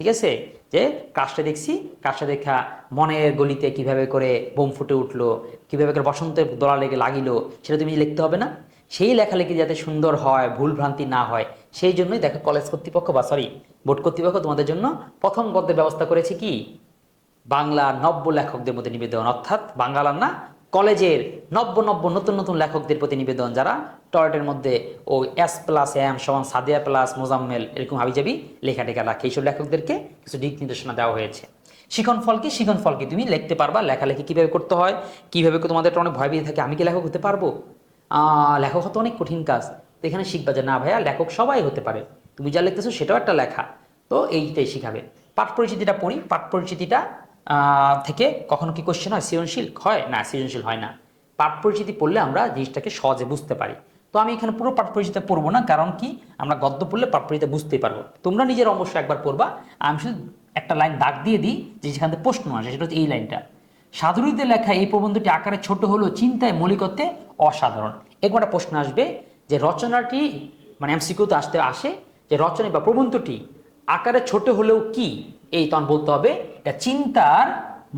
ঠিক আছে, যে কাজটা দেখছি, কাজটা দেখা মনের গলিতে কিভাবে করে বোম ফুটে উঠলো, কিভাবে করে বসন্তের দোলা লেগে লাগিল, সেটা তুমি লিখতে হবে না? সেই লেখালেখি যাতে সুন্দর হয়, ভুল ভ্রান্তি না হয়, সেই জন্যই দেখো কলেজ কর্তৃপক্ষ, বা সরি বোর্ড কর্তৃপক্ষ তোমাদের জন্য প্রথম গদ্যের ব্যবস্থা করেছে কি? বাংলা নব্য লেখকদের মধ্যে নিবেদন, অর্থাৎ বাংলার না, কলেজের নব্য নতুন নতুন লেখকদের প্রতি নিবেদন, যারা টয়লেটের মধ্যে ও S+M সমান সাদিয়া প্লাস মোজাম্মেল এরকম হাবিজাবি লেখা টেখা রাখে, এইসব লেখকদেরকে কিছু দিক নির্দেশনা দেওয়া হয়েছে। শিখন ফল কি? শিখন ফল কি? তুমি লিখতে পারবা, লেখালেখি কিভাবে করতে হয়, কিভাবে তোমাদের অনেক ভয় পেয়ে থাকে, আমি কি লেখক হতে পারবো? লেখক হতে অনেক কঠিন কাজ। তো এখানে শিখবা যে না ভাইয়া, লেখক সবাই হতে পারে, তুমি যা লিখতেছো সেটাও একটা লেখা। তো এইটাই শিখাবে। পাঠ পরিচিতিটা পড়ি। পাঠ পরিচিতিটা থেকে কখনো কি কোশ্চেন হয়? সৃজনশীল হয় না? সৃজনশীল হয় না। পাঠ পরিচিতি পড়লে আমরা জিনিসটাকে সহজে বুঝতে পারি। তো আমি এখানে পুরো পাঠ পরিচিতি পড়বো না, কারণ কি, আমরা গদ্য পড়লে পাঠ পরিচিতি বুঝতেই পারবো। তোমরা নিজের অবশ্যই একবার পড়বা। আমি শুধু একটা লাইন দাগ দিয়ে দিই, যে যেখান থেকে প্রশ্ন আসে, সেটা হচ্ছে এই লাইনটা। সাধুরীতে লেখা এই প্রবন্ধটি আকারে ছোট হলেও চিন্তায় মৌলিকত্বে অসাধারণ। এরকম একটা প্রশ্ন আসবে, যে রচনাটি, মানে এমসিকিউতে আসে, যে রচনা বা প্রবন্ধটি আকারে ছোট হলেও কি, এই তখন বলতে হবে এটা চিন্তার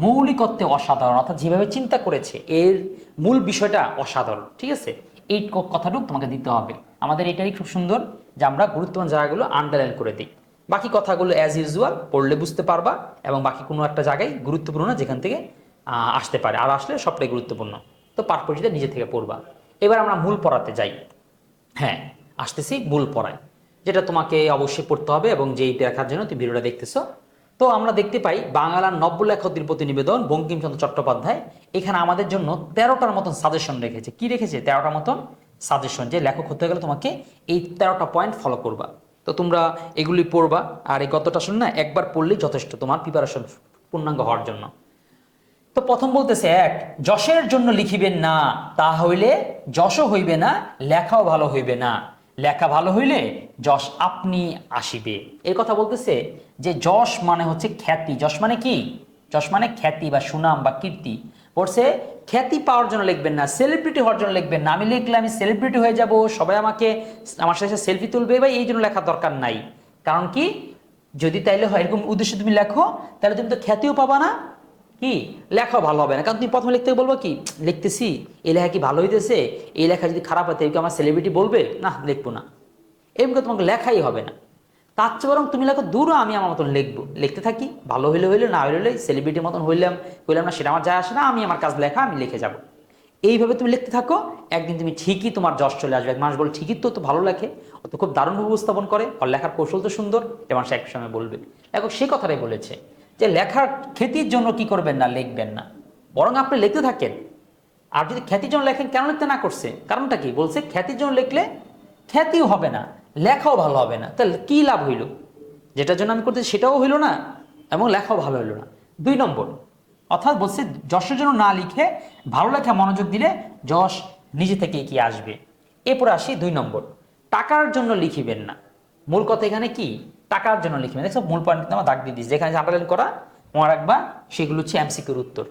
মৌলিকত্বে অসাধারণ, অর্থাৎ যেভাবে চিন্তা করেছে এর মূল বিষয়টা অসাধারণ। ঠিক আছে, এই কথাটুকু তোমাকে দিতে হবে। আমাদের এটাই খুব সুন্দর যে আমরা গুরুত্বপূর্ণ জায়গাগুলো আন্ডারলাইন করে দিই, বাকি কথাগুলো অ্যাজ ইউজুয়াল পড়লে বুঝতে পারবা, এবং বাকি কোনো একটা জায়গায় গুরুত্বপূর্ণ না যেখান থেকে আসতে পারে, আর আসলে সবটাই গুরুত্বপূর্ণ। তো পাঠ পরিচিতি নিজে থেকে পড়বা। এবার আমরা মূল পড়াতে যাই। হ্যাঁ, আসতেছি মূল পড়ায়, যেটা তোমাকে অবশ্যই পড়তে হবে, এবং যেই দেখার জন্য তুমি ভিডিওটা দেখতেছো। তো আমরা দেখতে পাই বাংলার নব্য লেখকদের প্রতি নিবেদন, বঙ্কিমচন্দ্র চট্টোপাধ্যায় এখানে আমাদের জন্য 13টার মতন সাজেশন রেখেছে। কি রেখেছে? 13টার মতন সাজেশন, যে লেখক হতে গেলে তোমাকে এই 13টা পয়েন্ট ফলো করবা। তো তোমরা এগুলি পড়বা, আর এই গতটা শুন না, একবার পড়লেই যথেষ্ট তোমার প্রিপারেশন পূর্ণাঙ্গ হওয়ার জন্য। তো প্রথম বলতেছে, 1, যশের জন্য লিখিবেন না, তা হইলে যশও হইবে না, লেখাও ভালো হইবে না, লেখা ভালো হইলে যশ আপনি আসিবে। এর কথা বলতেছে যে যশ মানে হচ্ছে খ্যাতি। যশ মানে কি? যশ মানে খ্যাতি বা সুনাম বা কীর্তি। পড়ছে খ্যাতি পাওয়ার জন্য লিখবেন না, সেলিব্রিটি হওয়ার জন্য লিখবেন না। আমি লিখলে আমি সেলিব্রিটি হয়ে যাব, সবাই আমাকে আমার সাথে সেলফি তুলবে, ভাই এই জন্য লেখার দরকার নাই। কারণ কি, যদি তাইলে হয় এরকম উদ্দেশ্যে তুমি লেখো, তাহলে তুমি তো খ্যাতিও পাবা না, কি লেখাও ভালো হবে না। কারণ তুমি প্রথমে লিখতে বলবো কি, লিখতেছি এই লেখা কি ভালো হইতেছে, এই লেখা যদি খারাপ হয় তাহলে কি আমার সেলিব্রিটি বলবে, না লিখবো না, এমনি তোমাকে লেখাই হবে না। তার চেয়ে বরং তুমি লেখো দূরও আমি আমার মতন লিখবো, লিখতে থাকি, ভালো হইলে হইলে, না হইলে সেলিব্রিটির মতন হইলাম না, সেটা আমার যায় আসে না, আমি আমার কাজ লেখা আমি লিখে যাব। এইভাবে তুমি লিখতে থাকো, একদিন তুমি ঠিকই তোমার যশ চলে আসবে। এক মানুষ বলে ঠিকই তো ভালো লেখে, ও তো খুব দারুণভাবে উপস্থাপন করে, আর লেখার কৌশল তো সুন্দর, এটা মানুষ এক সময় বলবে। লেখক সেই কথাটাই বলেছে যে লেখার খ্যাতির জন্য কি করবেন না, লিখবেন না, বরং আপনি লিখতে থাকেন। আর যদি খ্যাতির জন্য লেখেন, কেন লিখতে না করছে, কারণটা কি বলছে, খ্যাতির জন্য লিখলে খ্যাতিও হবে না, লেখাও ভালো হবে না, তাহলে কি লাভ হইল, যেটার জন্য আমি করতেছি সেটাও হইল না এবং লেখাও ভালো হইল না। 2 নম্বর, অর্থাৎ বলছে যশের জন্য না লিখে ভালো লেখা মনোযোগ দিলে যশ নিজে থেকে কি আসবে। এরপরে আসি 2 নম্বর, টাকার জন্য লিখিবেন না। মূল কথা এখানে কি, টাকার জন্য লিখবেন। দেখছো মূল পয়েন্ট আমার দাগ দিয়ে দিচ্ছি, যেখানে আন্ডারলাইন করা মনে রাখবা, সেগুলো হচ্ছে এমসিকিউর উত্তর।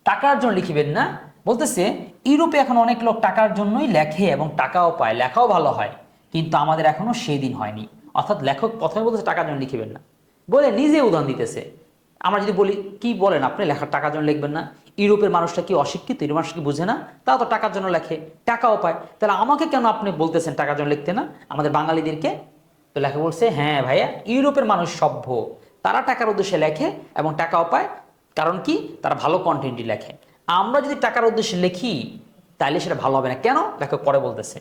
টাকার জন্য লিখিবেন না বলতেছে, ইউরোপে এখন অনেক লোক টাকার জন্যই লেখে এবং টাকাও পায়, লেখাও ভালো হয়, কিন্তু আমাদের এখনো সেই দিন হয়নি। অর্থাৎ লেখক প্রথমে বলতেছে টাকার জন্য লিখিবেন না, বলে নিজে উদাহরণ দিতেছে। আমরা যদি বলি কি বলেন আপনি লেখার টাকার জন্য লিখবেন না, ইউরোপের মানুষটা কি অশিক্ষিত, ইউরোপের মানুষ কি বুঝে না, তারা তো টাকার জন্য লেখে, টাকাও পায়, তাহলে আমাকে কেন আপনি বলতেছেন টাকার জন্য লিখতে না, আমাদের বাঙালিদেরকে? তো লেখক বলছে হ্যাঁ ভাইয়া, ইউরোপের মানুষ সভ্য, তারা টাকার উদ্দেশ্যে লেখে এবং টাকাও পায়, কারণ কি তারা ভালো কন্টেন্টই লেখে। আমরা যদি টাকার উদ্দেশ্যে লিখি তাহলে সেটা ভালো হবে না। কেন, লেখক পরে বলতেছে,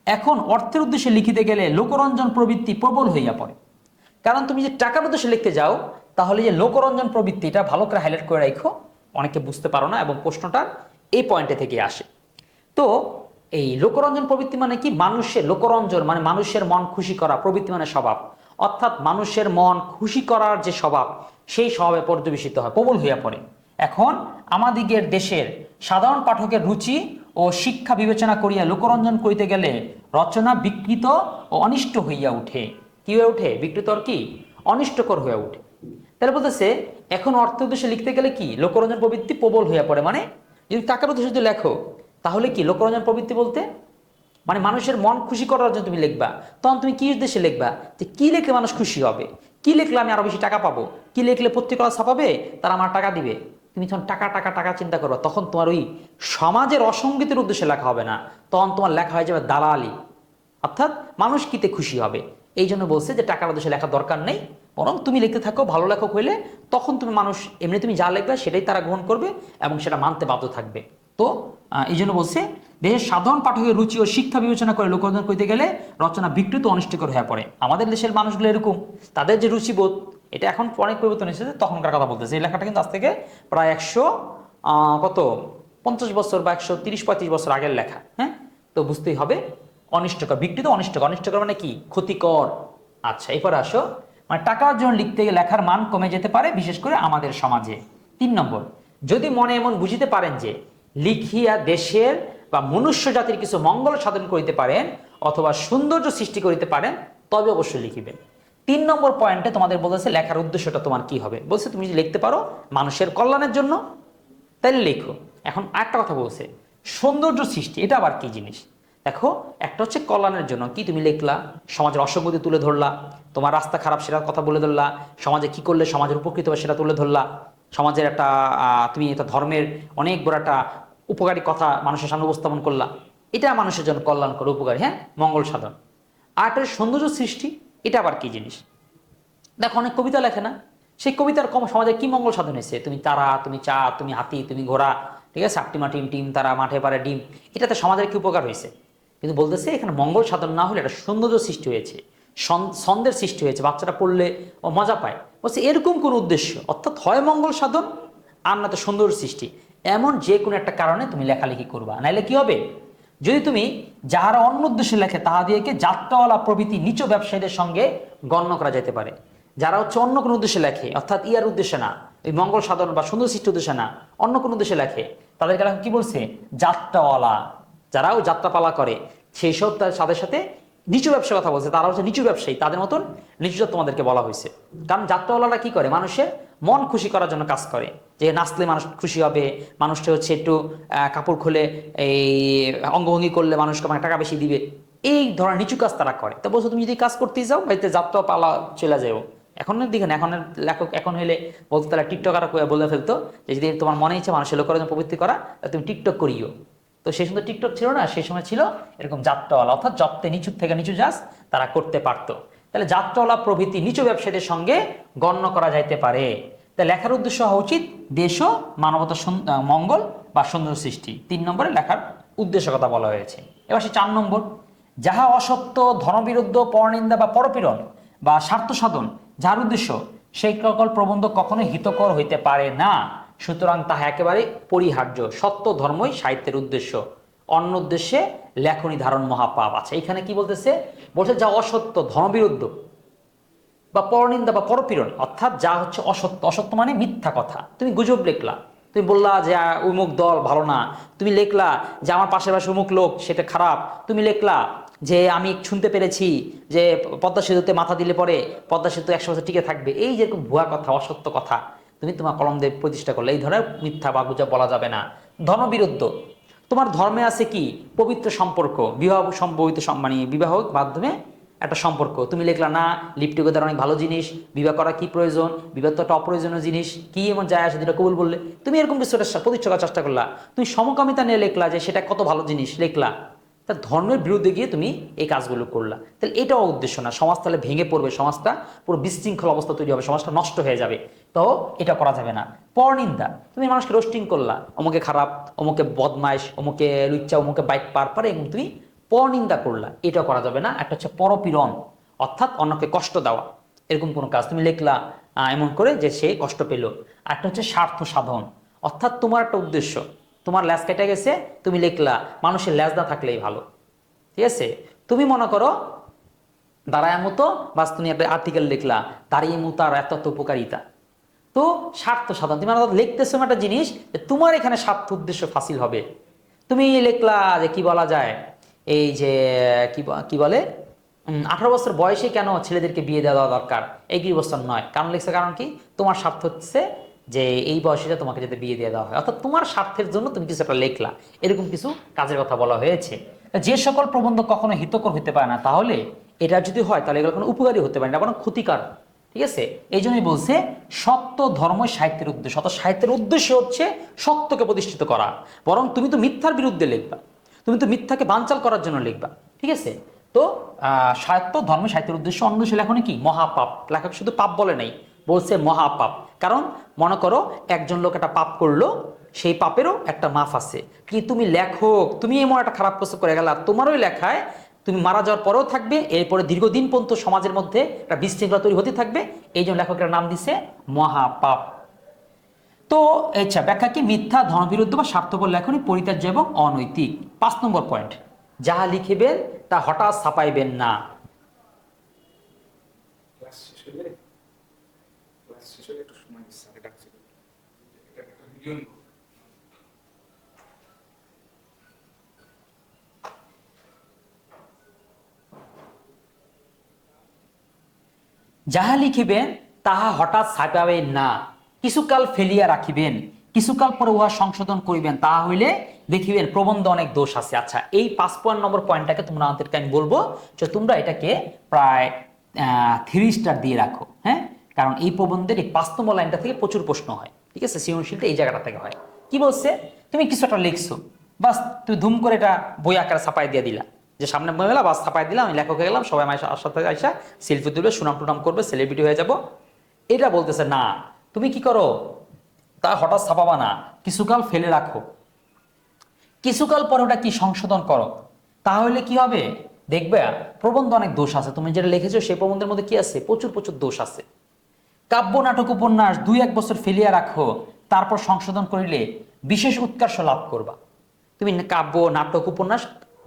এখন অর্থের উদ্দেশ্যে লিখিতে গেলে লোকরঞ্জন প্রবৃত্তি প্রবল হইয়া পড়ে। কারণ তুমি যে টাকার উদ্দেশ্যে লিখতে যাও, তাহলে যে লোকরঞ্জন প্রবৃত্তি, এটা ভালো করে হাইলাইট করে রাখো, অনেকে বুঝতে পারো না এবং প্রশ্নটা এই পয়েন্টে থেকে আসে। তো এই লোকরঞ্জন প্রবৃত্তি মানে কি, মানুষের লোকরঞ্জন মানে মানুষের মন খুশি করা, প্রবৃত্তি মানে স্বভাব, অর্থাৎ মানুষের মন খুশি করার যে স্বভাব, সেই স্বভাবে পর্যবেসিত হয়, প্রবল হইয়া পড়ে। এখন আমাদিগের দেশের সাধারণ পাঠকের রুচি ও শিক্ষা বিবেচনা করিয়া লোকরঞ্জন করিতে গেলে রচনা বিকৃত ও অনিষ্ট হইয়া উঠে। কি হয়ে উঠে, বিকৃত আর কি, অনিষ্টকর হয়ে উঠে। তাহলে বলতেছে এখন অর্থ উদ্দেশ্যে লিখতে গেলে কি, লোকরঞ্জন প্রবৃত্তি প্রবল হইয়া পড়ে, মানে যদি টাকার উদ্দেশ্যে যদি লেখো তাহলে কি লোকরঞ্জন প্রবৃত্তি বলতে মানে মানুষের মন খুশি করার জন্য তুমি লিখবা, তখন তুমি কি উদ্দেশ্যে লিখবা, যে কি লিখলে মানুষ খুশি হবে, কি লিখলে আমি আরো বেশি টাকা পাবো, কি লিখলে পত্রিকা ছাপাবে তারা আমার টাকা দিবে, তুমি যখন টাকা টাকা টাকা চিন্তা করবা, তখন তোমার ওই সমাজের অসঙ্গতির উদ্দেশ্যে লেখা হবে না, তখন তোমার লেখা হয়ে যাবে দালালি, অর্থাৎ মানুষ কিতে খুশি হবে। এই জন্য বলছে যে টাকার উদ্দেশ্যে লেখার দরকার নেই, বরং তুমি লিখতে থাকো, ভালো লেখক হইলে তখন তুমি মানুষ এমনি তুমি যা লিখবে সেটাই তারা গ্রহণ করবে এবং সেটা মানতে বাধ্য থাকবে। তো এই জন্য বলছে দেশের সাধারণ পাঠকের রুচি ও শিক্ষা বিবেচনা করে লোকরঞ্জন করতে গেলে রচনা বিকৃত অনিষ্টকর হয়ে পড়ে। আমাদের দেশের মানুষগুলো এরকম, তাদের যে রুচিবোধ, এটা এখন অনেক পরিবর্তন এসেছে, তখনকার কথা বলতেছে। এই লেখাটা কিন্তু আজ থেকে প্রায় 150 বছর বা 130-35 বছর আগের লেখা। হ্যাঁ, তো বুঝতেই হবে অনিষ্টকর, বিকৃত অনিষ্টকর, অনিষ্টকর মানে কি, ক্ষতিকর। আচ্ছা এরপরে আসো, মানে টাকার জন্য লিখতে গেলে লেখার মান কমে যেতে পারে, বিশেষ করে আমাদের সমাজে। 3 নম্বর, যদি মনে এমন বুঝিতে পারেন যে লিখিয়া দেশের বা মনুষ্য জাতির কিছু মঙ্গল সাধন করিতে পারেন অথবা সৌন্দর্য সৃষ্টি করিতে পারেন, তবে অবশ্যই লিখিবেন। 3 নম্বর পয়েন্টে তোমাদের বলেছে লেখার উদ্দেশ্যটা তোমার কি হবে, বলছে তুমি যদি লিখতে পারো মানুষের কল্যাণের জন্য তাইলে লেখো। এখন একটা কথা বলছে সৌন্দর্য সৃষ্টি, এটা আবার কি জিনিস, দেখো একটা হচ্ছে কল্যাণের জন্য, কি তুমি লিখলা, সমাজের অসঙ্গতি তুলে ধরলা, তোমার রাস্তা খারাপ সেটার কথা বলে ধরলা, সমাজে কি করলে সমাজের উপকৃত হবে সেটা তুলে ধরলা, সমাজের একটা তুমি একটা ধর্মের অনেক বড় একটা উপকারী কথা মানুষের সামনে উপস্থাপন করলা, এটা মানুষের জন্য কল্যাণ করে, উপকারী, হ্যাঁ, মঙ্গল সাধন। আর একটা সৌন্দর্য সৃষ্টি, এটা আবার কি জিনিস, দেখো অনেক কবিতা লেখে না, সেই কবিতার সমাজে কি মঙ্গল সাধন হয়েছে, তুমি তারা, তুমি চাঁদ, তুমি হাতি, তুমি ঘোড়া, ঠিক আছে, সাপটিমা টিম টিম তারা মাঠে পারে ডিম, এটাতে সমাজের কি উপকার হয়েছে, কিন্তু বলতেছে এখানে মঙ্গল সাধন না হলে একটা সৌন্দর্য সৃষ্টি হয়েছে, ছন্দের সৃষ্টি হয়েছে, বাচ্চাটা পড়লে ও মজা পায়, বলছে এরকম কোন উদ্দেশ্য, অর্থাৎ হয় মঙ্গল সাধন আর না তো সৌন্দর্য সৃষ্টি, এমন যে কোনো একটা কারণে তুমি লেখালেখি করবা, নাইলে কি হবে, যদি তুমি যাহারা অন্য উদ্দেশ্যে লেখে তাহাদিকে যাত্রাওয়ালা প্রভৃতি নিচ ব্যবসায়ীদের সঙ্গে গণ্য করা যেতে পারে। যারা হচ্ছে অন্য কোনো উদ্দেশ্যে লেখে, অর্থাৎ ইয়ার উদ্দেশ্যে না, এই মঙ্গল সাধন বা সুন্দর সৃষ্টি উদ্দেশ্যে না, অন্য কোনো উদ্দেশ্যে লেখে, তাদেরকে কি বলছে, যাত্রাওয়ালা, যারাও যাত্রাপালা করে, সেই সব তার সাথে সাথে নিচু ব্যবসার কথা বলছে, তারা হচ্ছে নিচু ব্যবসায়ী, তাদের মতন নিচু তোমাদেরকে বলা হয়েছে। কারণ যাত্রাওয়ালারা কি করে, মানুষের মন খুশি করার জন্য কাজ করে, যে নাচলে মানুষ খুশি হবে, মানুষটা হচ্ছে একটু কাপড় খুলে এই অঙ্গভঙ্গি করলে মানুষকে মানে টাকা বেশি দিবে, এই ধরনের নিচু কাজ তারা করে। তা বলছো তুমি যদি কাজ করতেই যাও বাড়িতে যাত্রা পালা চলে যাও। এখন দেখেন এখন লেখক এখন হইলে বলতো তারা টিকটকার বলে ফেলতো যে যদি তোমার মনে ইচ্ছে মানুষের লোকের জন্য প্রবৃত্তি করা তুমি টিকটক করিও। তো সেই সময় টিকটক ছিল না, সেই সময় ছিল এরকম যাত্রাওয়ালা, অর্থাৎ যত্তে নিচু থেকে নিচু যাস তারা করতে পারতো। তাহলে যাত্রাওয়ালা প্রভৃতি নিচু ব্যবসায়ীদের সঙ্গে গণ্য করা যাইতে পারে। তাই লেখার উদ্দেশ্য হওয়া উচিত দেশ ও মানবতার মঙ্গল বা সুন্দর সৃষ্টি। 3 নম্বরে লেখার উদ্দেশ্য কথা বলা হয়েছে। এবার সে 4 নম্বর, যাহা অসত্য, ধর্মবিরুদ্ধ, পরনিন্দা বা পরপীড়ন বা স্বার্থ সাধন যার উদ্দেশ্য, সেই সকল প্রবন্ধ কখনো হিতকর হইতে পারে না, সুতরাং তাহা একেবারে পরিহার্য। সত্য ধর্মই সাহিত্যের উদ্দেশ্য, অন্য উদ্দেশ্যে লেখনী ধারণ মহাপাপ। আচ্ছা এখানে কি বলতেছে, বলছে যা অসত্য, ধর্মবিরুদ্ধ বা পরনিন্দা বা পরপীড়ন, অর্থাৎ যা হচ্ছে অসত্য, অসত্য মানে মিথ্যা কথা। তুমি গুজব লিখলা, তুমি বললা যে উমুক দল ভালো না, তুমি লিখলা যে আমার পাশের পাশে উমুক লোক সেটা খারাপ, তুমি লিখলা যে আমি শুনতে পেরেছি যে পদ্মা সেতুতে মাথা দিলে পরে পদ্মা সেতু 100 বছর টিকে থাকবে, এই যেরকম ভুয়া কথা, অসত্য কথা তুমি তোমার কলম দিয়ে প্রতিষ্ঠা করলে, এই ধরনের মিথ্যা বা গুজব বলা যাবে না। ধর্মবিরুদ্ধ, তোমার ধর্মে আছে কি পবিত্র সম্পর্ক, বিবাহ সম্ভবিত মানে বিবাহ মাধ্যমে একটা সম্পর্ক, তুমি লিখলা না লিভ টুগেদার অনেক ভালো জিনিস, বিবাহ করা কি প্রয়োজন, বিবাহ তো একটা অপ্রয়োজনীয় জিনিস, কি এমন যায় আসে যেটা কবুল বললে, তুমি এরকম কিছু প্রতিষ্ঠা করার চেষ্টা করলা। তুমি সমকামিতা নিয়ে লিখলা যে সেটা কত ভালো জিনিস লিখলা, তা ধর্মের বিরুদ্ধে গিয়ে তুমি এই কাজগুলো করলা। তাহলে এটাও উদ্দেশ্য না, সমাজ তাহলে ভেঙে পড়বে, সমাজটা পুরো বিশৃঙ্খল অবস্থা তৈরি হবে, সমাজটা নষ্ট হয়ে যাবে, তো এটা করা যাবে না। পরনিন্দা, তুমি মানুষকে রোস্টিং করলা, অমুকে খারাপ, অমুকে বদমাইশ, অমুকে লুচ্চা, অমুকে বাইক পার পারে, এবং তুমি পরনিন্দা করলা, এটা করা যাবে না। একটা হচ্ছে পরপীড়ন, অর্থাৎ অন্যকে কষ্ট দেওয়া, এরকম কোনো কাজ তুমি লিখলা এমন করে যে সে কষ্ট পেল। একটা হচ্ছে স্বার্থ সাধন, অর্থাৎ তোমার একটা উদ্দেশ্য, তোমার ল্যাজ কেটে গেছে, তুমি লিখলা মানুষের ল্যাজ না থাকলেই ভালো, ঠিক আছে। তুমি মনে করো দাঁড়ায় মতো বাস, তুমি একটা আর্টিকেল লিখলা দাঁড়িয়ে মুতার এত এত উপকারিতা, তো স্বার্থ সাধন, তুমি লিখতেছো একটা জিনিস তোমার এখানে স্বার্থ উদ্দেশ্য ফাসিল হবে। তুমি লিখলা যে কি বলা যায়, এই যে কি বলে 18 বছর বয়সে কেন ছেলেদেরকে বিয়ে দেওয়া দরকার, 21 বছর নয়, কারণ লিখছে কারণ কি তোমার স্বার্থ হচ্ছে যে এই বয়সে তোমাকে যাতে বিয়ে দিয়ে দেওয়া হয়, অর্থাৎ তোমার স্বার্থের জন্য তুমি কিছু একটা লিখলা, এরকম কিছু কাজের কথা বলা হয়েছে। যে সকল প্রবন্ধ কখনো হিতকর হতে পারে না, তাহলে এটা যদি হয় তাহলে এগুলো কোনো উপকারী হতে পারে না, বরং ক্ষতিকার, ঠিক আছে। এই জন্যই বলছে সত্য ধর্ম সাহিত্যের উদ্দেশ্য, অর্থাৎ সাহিত্যের উদ্দেশ্য হচ্ছে সত্যকে প্রতিষ্ঠিত করা, বরং তুমি তো মিথ্যার বিরুদ্ধে লিখবা, তুমি তো মিথ্যাকে বানচাল করার জন্য লিখবা, ঠিক আছে। তো সাহিত্য ধর্ম সাহিত্যের উদ্দেশ্য, অন্য দেশে লেখনি কি মহাপাপ, লেখক শুধু পাপ বলে নাই, বলছে মহাপাপ। কারণ মনে করো একজন লোক একটা পাপ করলো, সেই পাপেরও একটা মাফ আছে, কি তুমি লেখক তুমি এমন একটা খারাপ কিছু করে গেলা, তোমারও লেখায় তুমি মারা যাওয়ার পরেও থাকবে, এরপরে দীর্ঘদিন পর্যন্ত সমাজের মধ্যে একটা বিশৃঙ্খলা তৈরি হতে থাকবে, এই জন্য লেখকের নাম দিছে মহাপাপ। তো আচ্ছা, ব্যাখ্যা কি মিথ্যা, ধর্মবিরুদ্ধ বা স্বার্থপর লেখনী পরিত্যাজ্য এবং অনৈতিক। 5 নম্বর পয়েন্ট, যাহা লিখিবেন তা হঠাৎ ছাপাইবেন না। যাহা লিখিবেন তাহা হঠাৎ ছাপাইবেন না, কিছুকাল ফেলিয়া রাখিবেন, কিছুকাল পরে উহা সংশোধন করিবেন, তাহা হইলে দেখিবেন প্রবন্ধ অনেক দোষ আছে। আচ্ছা এই 5 নম্বর পয়েন্টটাকে তোমরা আমাদেরকে আমি বলবো যে তোমরা এটাকে প্রায় 3 স্টার দিয়ে রাখো, হ্যাঁ, কারণ এই প্রবন্ধের এই 5 নম্বর লাইনটা থেকে প্রচুর প্রশ্ন হয়, ঠিক আছে, সৃজনশীলটা এই জায়গাটা থেকে হয়। কি বলছে, তুমি কিছু একটা লিখছো, বাস তুমি ধুম করে এটা বই আকারে ছাপাই দিয়ে দিলা, যে সামনে বই মেলা বাস ছাপাই দিলাম, আমি লেখক হয়ে গেলাম, সবাই আমার সাথে আইসা সেলফি তুলবে, সুনাম টুনাম করবে, সেলিব্রিটি হয়ে যাব। এটা বলতেছে না, তুমি কি করো তা হঠাৎ ছাপাবা না, কিছুকাল ফেলে রাখো, কিছুকাল পরে ওটা কি সংশোধন করো, তাহলে কি হবে দেখবে প্রবন্ধ অনেক দোষ আছে, তুমি যেটা লিখেছো সেই প্রবন্ধের মধ্যে কি আছে, প্রচুর প্রচুর দোষ আছে। কাব্য নাটক উপন্যাস 2-1 বছর ফেলিয়া রাখো, তারপর সংশোধন করিলে বিশেষ উৎকর্ষ লাভ করবা। তুমি কাব্য নাটক উপন্যাস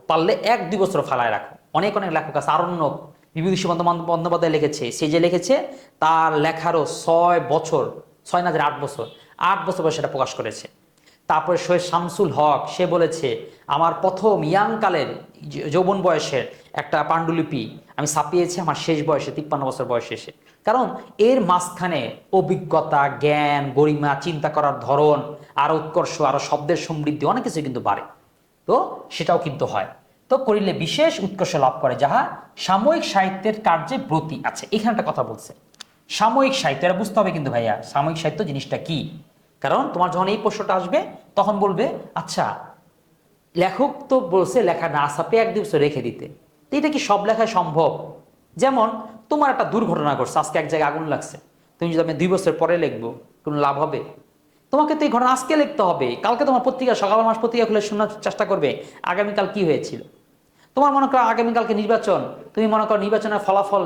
পারলে 1-2 বছর ফালায় রাখো। অনেক অনেক লেখক আছে, আরণ্যক বিভূতিভূষণ বন্দ্যোপাধ্যায় লিখেছে, সে যে লিখেছে তার লেখারও 6 বছর, 6 না 8 বছর, 8 বছর বয়সে সেটা প্রকাশ করেছে। তারপরে সৈয়দ শামসুল হক সে বলেছে আমার প্রথম ইয়াংকালের যৌবন বয়সের একটা পাণ্ডুলিপি আমি ছাপিয়েছি আমার শেষ বয়সে, 53 বছর বয়সে এসে। কারণ এর মাঝখানে অভিজ্ঞতা, জ্ঞান, গরিমা, চিন্তা করার ধরন, আরো উৎকর্ষ, আরো শব্দের সমৃদ্ধি, অনেক কিছু কিন্তু বাড়ে। তো সেটাও কিন্তু হয়। তো করিলে বিশেষ উৎকর্ষ লাভ করে যাহা সাময়িক সাহিত্যের কার্যে ব্রতী আছে। এখানে একটা কথা বলছে, সাময়িক সাহিত্য, এটা বুঝতে হবে কিন্তু ভাইয়া, সাময়িক সাহিত্য জিনিসটা কি। কারণ তোমার যখন এই প্রশ্নটা আসবে তখন বলবে আচ্ছা, লেখক তো বলছে লেখা না ছাপে 1-2 বছর রেখে দিতে, তো এটা কি সব লেখায় সম্ভব? যেমন তোমার একটা দুর্ঘটনা ঘটছে, আজকে এক জায়গায় আগুন লাগছে, তুমি যদি আমি 2 বছর পরে লিখবো, কোনো লাভ হবে? তোমাকে তো এই ঘটনা আজকে লিখতে হবে। কালকে তোমার পত্রিকা, সকাল মাস পত্রিকা খুলে শোনার চেষ্টা করবে আগামীকাল কি হয়েছিল। তোমার মনে করো আগামীকালকে নির্বাচন, তুমি মনে করো নির্বাচনের ফলাফল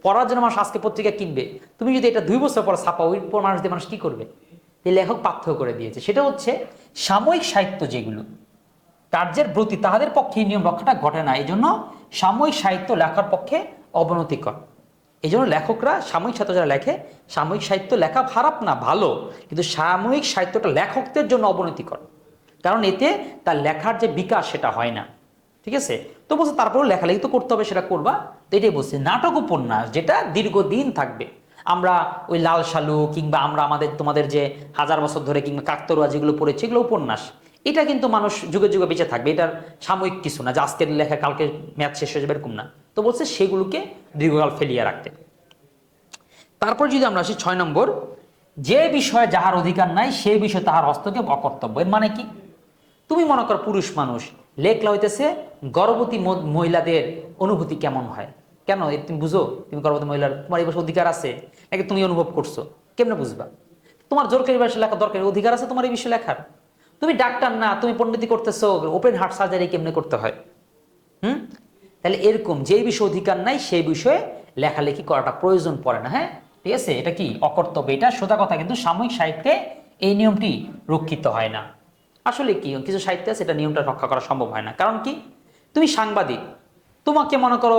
পড়ার জন্য মানুষ আজকে পত্রিকা কিনবে, তুমি যদি এটা 2 বছর পর ছাপাও, ওই পর মানুষ দিয়ে মানুষ কি করবে? এই লেখক পার্থক্য করে দিয়েছে। সেটা হচ্ছে সাময়িক সাহিত্য যেগুলো কার্যের ব্রতী, তাহাদের পক্ষে এই নিয়ম রক্ষাটা ঘটে না। এই জন্য সাময়িক সাহিত্য লেখার পক্ষে অবনতিকর। এই জন্য লেখকরা, সাময়িক সাহিত্য যারা লেখে, সাময়িক সাহিত্য লেখা খারাপ না, ভালো, কিন্তু সাময়িক সাহিত্যটা লেখকদের জন্য অবনতিকর। কারণ এতে তার লেখার যে বিকাশ সেটা হয় না। ঠিক আছে? তো বলছে তারপরেও লেখালেখি তো করতে হবে, সেটা করবা। তো এটাই বলছে, নাটক উপন্যাস যেটা দীর্ঘদিন থাকবে। আমরা ওই লাল সালু কিংবা আমরা আমাদের তোমাদের যে 1000 বছর ধরে কিংবা কাকতরুয়া যেগুলো পড়েছি, এগুলো উপন্যাস। এটা কিন্তু মানুষ যুগে যুগে বেঁচে থাকবে, এটার সাময়িক কিছু না যে আজকের লেখা কালকে ম্যাচ শেষ হয়ে যাবে, এরকম না। তো বলছে সেগুলোকে দীর্ঘকাল ফেলিয়ে রাখতে। তারপর যদি আমরা আসি 6 নম্বর, যে বিষয়ে যাহার অধিকার নাই সেই বিষয়ে তাহার হস্তক্ষেপ অকর্তব্য। এর মানে কি? তুমি মনে করো পুরুষ মানুষ, লেখলা হইতেছে গর্ভবতী মহিলাদের অনুভূতি কেমন হয়। কেন তুমি বুঝো? তুমি গর্ভবতী মহিলার, তোমার এই বিষয়ে অধিকার আছে নাকি তুমি অনুভব করছো? কেমনে বুঝবা? তোমার জোরকারি ভাষায় লেখা দরকার, অধিকার আছে তোমার এই বিষয়ে লেখার। তুমি ডাক্তার না, তুমি পণ্ডিতি করতেছো, ওপেন হার্ট সার্জারি কেমনে করতে হয়। হুম? তাহলে এরকম যে বিষয়ে অধিকার নাই সেই বিষয়ে লেখালেখি করাটা প্রয়োজন পড়ে না। হ্যাঁ, ঠিক আছে, এটা কি অকর্তব্য, এটা সোজা কথা। কিন্তু সাময়িক সাহিত্যে এই নিয়মটি রক্ষিত হয় না। আসলে কি কিছু সাহিত্যে আছে এটা নিয়মটা রক্ষা করা সম্ভব হয় না। কারণ কি? তুমি সাংবাদিক, তোমাকে মনে করো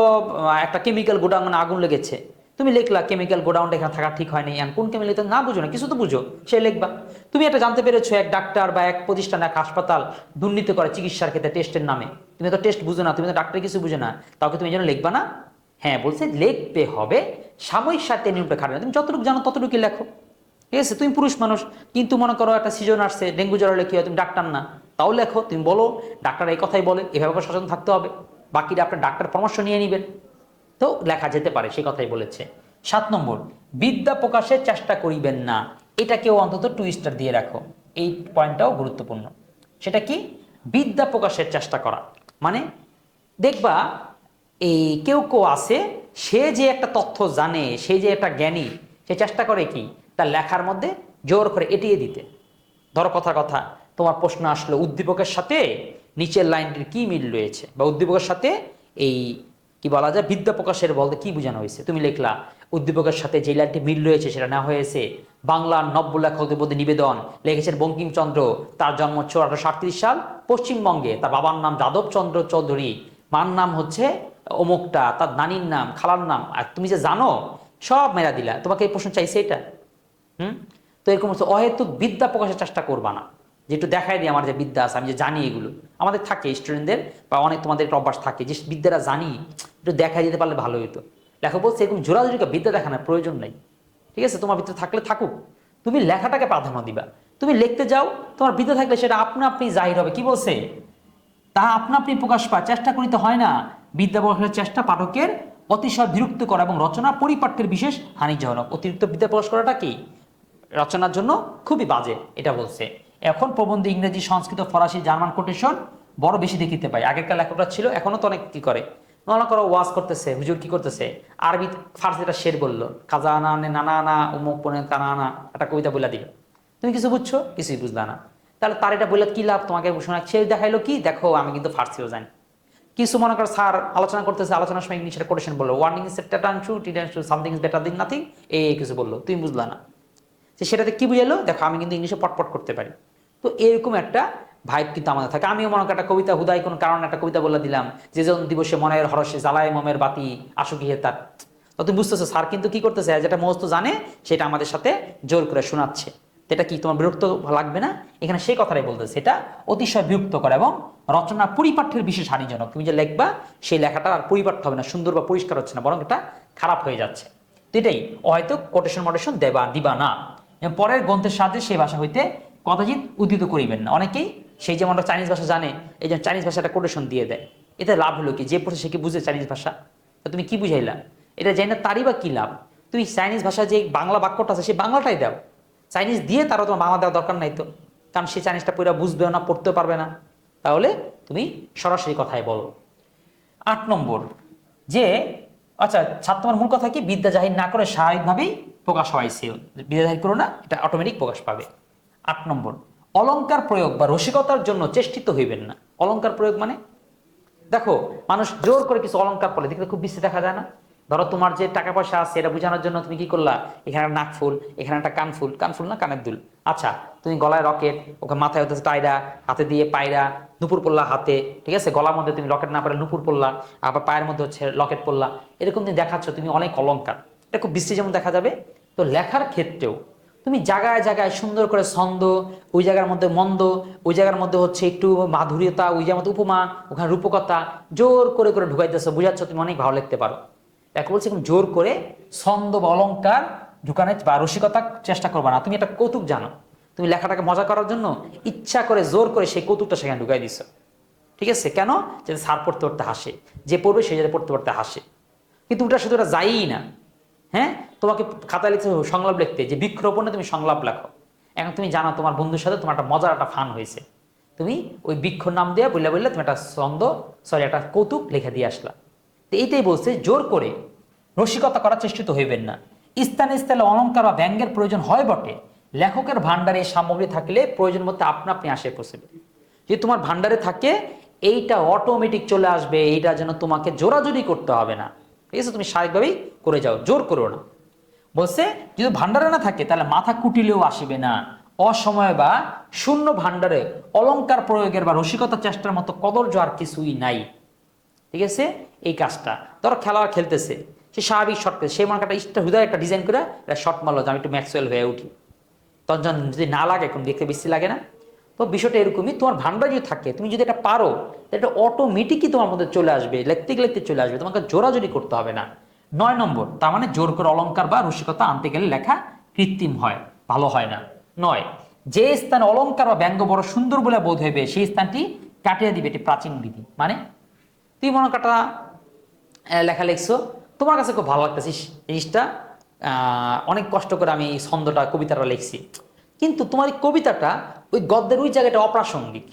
একটা কেমিক্যাল গোডাউনে আগুন লেগেছে, তুমি লিখলা কেমিক্যাল গোডাউনটা এখানে থাকা ঠিক হয়নি, কোন কেমিক্যাল না বুঝো না, কিছু তো বুঝো, সে লিখবা। তুমি এটা জানতে পেরেছো এক ডাক্তার বা এক প্রতিষ্ঠান, এক হাসপাতাল দুর্নীতি করে চিকিৎসার ক্ষেত্রে টেস্টের নামে, তুমি তো টেস্ট বুঝো না, তুমি তো ডাক্তার কিছু বুঝো না, তাকে তুমি এই জন্য লিখবা না? হ্যাঁ, বলছে লিখতে হবে, সাময়িক সাহিত্যে নিয়মটা খাটে না, তুমি যতটুকু জানো ততটুকুই লেখো। ঠিক আছে? তুমি পুরুষ মানুষ, কিন্তু মনে করো একটা সিজন আসছে, ডেঙ্গু জ্বর হলে কি হয়, তুমি ডাক্তার না, তাও লেখো, তুমি বলো ডাক্তার এই কথাই বলে, এভাবে করে সচেতন থাকতে হবে, বাকিটা আপনার ডাক্তার পরামর্শ নিয়ে নেবেন। তো লেখা যেতে পারে, সে কথাই বলেছে। 7 নম্বর, বিদ্যা প্রকাশের চেষ্টা করিবেন না। এটাকেও অন্তত 2 স্টার দিয়ে রাখো, এই পয়েন্টটাও গুরুত্বপূর্ণ। সেটা কি? বিদ্যা প্রকাশের চেষ্টা করা মানে, দেখবা এই কেউ কেউ আছে, সে যে একটা তথ্য জানে, সে যে একটা জ্ঞানী, সে চেষ্টা করে কি তার লেখার মধ্যে জোর করে এটিয়ে দিতে। ধরো কথার কথা, তোমার প্রশ্ন আসলো উদ্দীপকের সাথে নিচের লাইনটির কি মিল রয়েছে, বা উদ্দীপকের সাথে এই কি বলা যায় বিদ্যা প্রকাশের বলতে কি বোঝানো হয়েছে। তুমি লিখলা উদ্দীপকের সাথে যে লাইনটি মিল রয়েছে সেটা না হয়েছে বাংলার নব্য লেখকদের মধ্যে নিবেদন, লিখেছেন বঙ্কিমচন্দ্র, তার জন্ম 1838 সাল পশ্চিমবঙ্গে, তার বাবার নাম যাদবচন্দ্র চৌধুরী, মার নাম হচ্ছে অমুকটা, তার নানির নাম, খালার নাম, আর তুমি যে জানো সব মেরা দিলা। তোমাকে এই প্রশ্ন চাইছে এটা? তো এরকম হচ্ছে অহেতুক বিদ্যা প্রকাশের চেষ্টা করবা না, যে একটু দেখাই দিই আমার যে বিদ্যা আছে, আমি যে জানি। এগুলো আমাদের থাকে স্টুডেন্টদের, বা অনেক তোমাদের একটা অভ্যাস থাকে যে বিদ্যাটা জানি, একটু দেখাই দিতে পারলে ভালো হতো। লেখক বলছে এরকম জোরাজুরি বিদ্যা দেখানোর প্রয়োজন নেই। ঠিক আছে? তোমার ভিতরে থাকলে থাকুক, তুমি লেখাটাকে প্রাধান্য দিবা। তুমি লিখতে যাও, তোমার বিদ্যা থাকলে সেটা আপনা আপনি জাহির হবে। কি বলছে? তাহা আপনা আপনি প্রকাশ পায়, চেষ্টা করিতে হয় না। বিদ্যা প্রকাশের চেষ্টা পাঠকের অতিশয় বিরক্ত করা এবং রচনা পরিপাঠ্যের বিশেষ হানিজনক। অতিরিক্ত বিদ্যা প্রকাশ করাটা কি রচনার জন্য খুবই বাজে, এটা বলছে। এখন প্রবন্ধ ইংরেজি, সংস্কৃত, ফরাসি, জার্মান কোটেশন বড় বেশি দেখিতে পাই। আগেরকার লেখকরা ছিল, এখনো তো অনেক কি করে, মনে করো ওয়াজ করতেছে, হুজুর কি করতেছে, আরবি ফার্সিটা শের বললো, কাজা আনা আনে নানা আনা উমুক পনে কানা আনা, একটা কবিতা বলে দিল, তুমি কিছু বুঝছো? কিছুই বুঝলা না। তাহলে তার এটা বললে কি লাভ? তোমাকে শোনা সে দেখাইলো কি, দেখো আমি কিন্তু ফার্সিও জানি। কিছু মনে করো স্যার আলোচনা করতেছে, আলোচনার সময় ইংলিশের কোটেশন বললো, ওয়ার্নিং ইজ টেটাংশু টিটাংশু something is better than nothing, এই কিছু বললো, তুমি বুঝলা না। সেটাতে কি বুঝালো? দেখো আমি কিন্তু ইংলিশে পটপট করতে পারি। তো এরকম একটা ভাইব কিন্তু আমাদের থাকে। আমিও মনে করি একটা কবিতা হুদাই কোনো কারণে একটা কবিতা বলে দিলাম, যে জন দিবসে মনের হরসে জ্বালায় মমের বাতি আশুকি হে তার। তো তুমি বুঝতেছো স্যার কিন্তু কি করতেছে, যেটা মস্ত জানে সেটা আমাদের সাথে জোর করে শোনাচ্ছে। তো এটা কি তোমার বিরক্ত লাগবে না? এখানে সেই কথাটাই বলতেছে, এটা অতিশয় বিরক্ত করে এবং রচনা পরিপাঠ্যের বিশেষ হানিজনক। তুমি যে লিখবা সেই লেখাটা আর পরিপাঠ্য হবে না, সুন্দর বা পরিষ্কার হচ্ছে না, বরং এটা খারাপ হয়ে যাচ্ছে। তো এটাই হয়তো কোটেশন মোটেশন দিবা না। এবং পরের গ্রন্থের সাহায্যে সেই ভাষা হইতে কদাচিৎ উদ্ধৃত করিবেন না। অনেকেই সেই যেমন চাইনিজ ভাষা জানে, এই জন্য চাইনিজ ভাষাটা কোটেশন দিয়ে দেয়। এতে লাভ হলো কি? যে পড়ছে সে কি বুঝে চাইনিজ ভাষা? তো তুমি কি বুঝাইলা? এটা জানি না, তারই বা কি লাভ? তুমি চাইনিজ ভাষায় যে বাংলা বাক্যটা আছে সেই বাংলাটাই দাও, চাইনিজ দিয়ে তারও তোমার বাংলা দেওয়ার দরকার নাই তো, কারণ সে চাইনিজটা পুরো বুঝবেও না, পড়তেও পারবে না। তাহলে তুমি সরাসরি কথায় বলো। 8 নম্বর, যে আচ্ছা ছাত্র তোমার মূল কথা কি? বিদ্যা জাহির না করে স্বাভাবিকভাবেই প্রকাশ হওয়াইছে, বিদ্যা জাহির করো না, এটা অটোমেটিক প্রকাশ পাবে। 8 নম্বর, অলংকার প্রয়োগ বা রসিকতার জন্য চেষ্টিত হইবেন না। অলংকার প্রয়োগ মানে দেখো, মানুষ জোর করে কিছু অলংকার পড়ে দেখতে খুব বেশি দেখা যায় না? ধরো তোমার যে টাকা পয়সা আছে এটা বোঝানোর জন্য তুমি কি করলা, এখানে একটা নাকফুল, এখানে একটা কানফুল, কানফুল না কানের দুল, আচ্ছা তুমি গলায় রকেট, ওখানে মাথায় হতেছে টায়রা, হাতে দিয়ে পায়রা, নুপুর পড়লা হাতে, ঠিক আছে, গলার মধ্যে তুমি লকেট না পারলে নুপুর পড়লা, আবার পায়ের মধ্যে হচ্ছে লকেট পড়লা, এরকম তুমি দেখাচ্ছ তুমি অনেক অলংকার, এটা খুব বিশ্রী যেমন দেখা যাবে। তো লেখার ক্ষেত্রেও তুমি জায়গায় জায়গায় সুন্দর করে ছন্দ, ওই জায়গার মধ্যে মন্দ, ওই জায়গার মধ্যে হচ্ছে একটু মাধুর্যতা, ওই জায়গার মধ্যে উপমা, ওখানে রূপকতা জোর করে করে ঢুকাইতেছো, বুঝাচ্ছ তুমি অনেক ভালো লিখতে পারো। তাকে বলছে জোর করে ছন্দ বা অলংকার ঢুকানোর বা রসিকতার চেষ্টা করবা না। তুমি একটা কৌতুক জানো, তুমি লেখাটাকে মজা করার জন্য ইচ্ছা করে জোর করে সেই কৌতুকটা সেখানে ঢুকাই দিছো, ঠিক আছে? কেন? যাতে স্যার পড়তে পড়তে হাসে, যে পড়বে সে যাতে পড়তে পড়তে হাসে। কিন্তু ওটা শুধু ওটা যায়ই না, হ্যাঁ, তোমাকে খাতায় লিখতে সংলাপ লিখতে, যে বৃক্ষরোপণে তুমি সংলাপ লেখো। এখন তুমি জানো তোমার বন্ধুর সাথে তোমার একটা মজার একটা ফান হয়েছে, তুমি ওই বৃক্ষ নাম দিয়ে বললে বললে তুমি একটা ছন্দ, সরি একটা কৌতুক লিখে দিয়ে আসলা। তো এইটাই বলছে, জোর করে রসিকতা করার চেষ্টিত হইবেন না। স্থানে স্থানে অলংকার বা ব্যঙ্গের প্রয়োজন হয় বটে, লেখকের ভান্ডারে এই সামগ্রী থাকলে প্রয়োজন মতো আপনা আপনি আসে পৌঁছবে। যদি তোমার ভান্ডারে থাকে এইটা অটোমেটিক চলে আসবে, এইটা যেন তোমাকে জোরাজুরি করতে হবে না, ঠিক আছে? তুমি স্বাভাবিকভাবেই করে যাও, জোর করো না। বলছে যদি ভান্ডারে না থাকে তাহলে মাথা কুটিলেও আসবে না। অসময় বা শূন্য ভান্ডারে অলংকার প্রয়োগের বা রসিকতা চেষ্টার মতো কদর্য আর কিছুই নাই, ঠিক আছে? এই কাজটা ধরো খেলোয়াড় খেলতেছে, সে স্বাভাবিক শট খেলছে, সেই মার্কাটা ইচ্ছা হৃদয় একটা ডিজাইন করে একটা শট মারলো যে আমি একটু ম্যাক্সওয়েল হয়ে উঠি, তখন যদি না লাগে এখন দেখতে বেশি লাগে না? তো বিষয়টা এরকমই, তোমার ভান্ডার যদি থাকে, তুমি যদি এটা পারো, এটা অটোমেটিকই তোমার মধ্যে চলে আসবে, লিখতে লিখতে চলে আসবে, তোমাকে জোরাজোরি করতে হবে না। 9 নম্বর, তার মানে জোর করে অলংকার বা রসিকতা আনতে গেলে লেখা কৃত্রিম হয়, ভালো হয় না। 9, যে স্থানে অলংকার বা ব্যঙ্গ বড় সুন্দর বলে বোধ হইবে সেই স্থানটি কাটিয়ে দিবে, এটি প্রাচীন বিধি। মানে তুমি মনে কাটা লেখা লিখছো, তোমার কাছে খুব ভালো লাগতেছে জিনিসটা, অনেক কষ্ট করে আমি এই ছন্দটা কবিতাটা লিখছি, কিন্তু তোমার এই কবিতাটা ওই গদ্যের ওই জায়গাটা অপ্রাসঙ্গিক।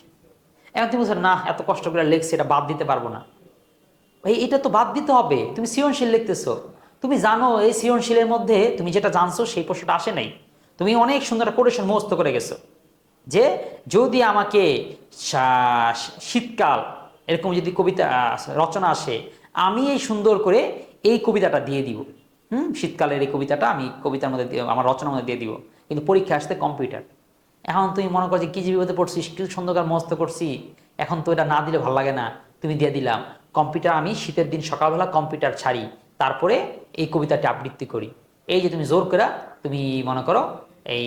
এখন তুমি বলছো না এত কষ্ট করে লিখছি এটা বাদ দিতে পারবো না, ভাই এটা তো বাদ দিতে হবে, তুমি সৃজনশীল লিখতেছো, তুমি জানো এই সৃজনশীলের মধ্যে তুমি যেটা জানছো সেই প্রশ্নটা আসে নাই, তুমি অনেক সুন্দর কোটেশন মুখস্থ করে গেছো যে যদি আমাকে শীতকাল এরকম যদি কবিতা রচনা আসে, আমি এই সুন্দর করে এই কবিতাটা দিয়ে দিব, শীতকালের এই কবিতাটা আমি কবিতার মধ্যে আমার রচনার মধ্যে দিয়ে দিব, কিন্তু পরীক্ষা আসতে কম্পিউটার। এখন তুমি মনে করো যে কি জীবিতে পড়ছিস, কি সুন্দর মস্ত করছি, এখন তো এটা না দিলে ভালো লাগে না, তুমি দিয়ে দিলাম কম্পিউটার, আমি শীতের দিন সকালবেলা কম্পিউটার ছাড়ি, তারপরে এই কবিতাটি আবৃত্তি করি। এই যে তুমি জোর করে তুমি মনে করো এই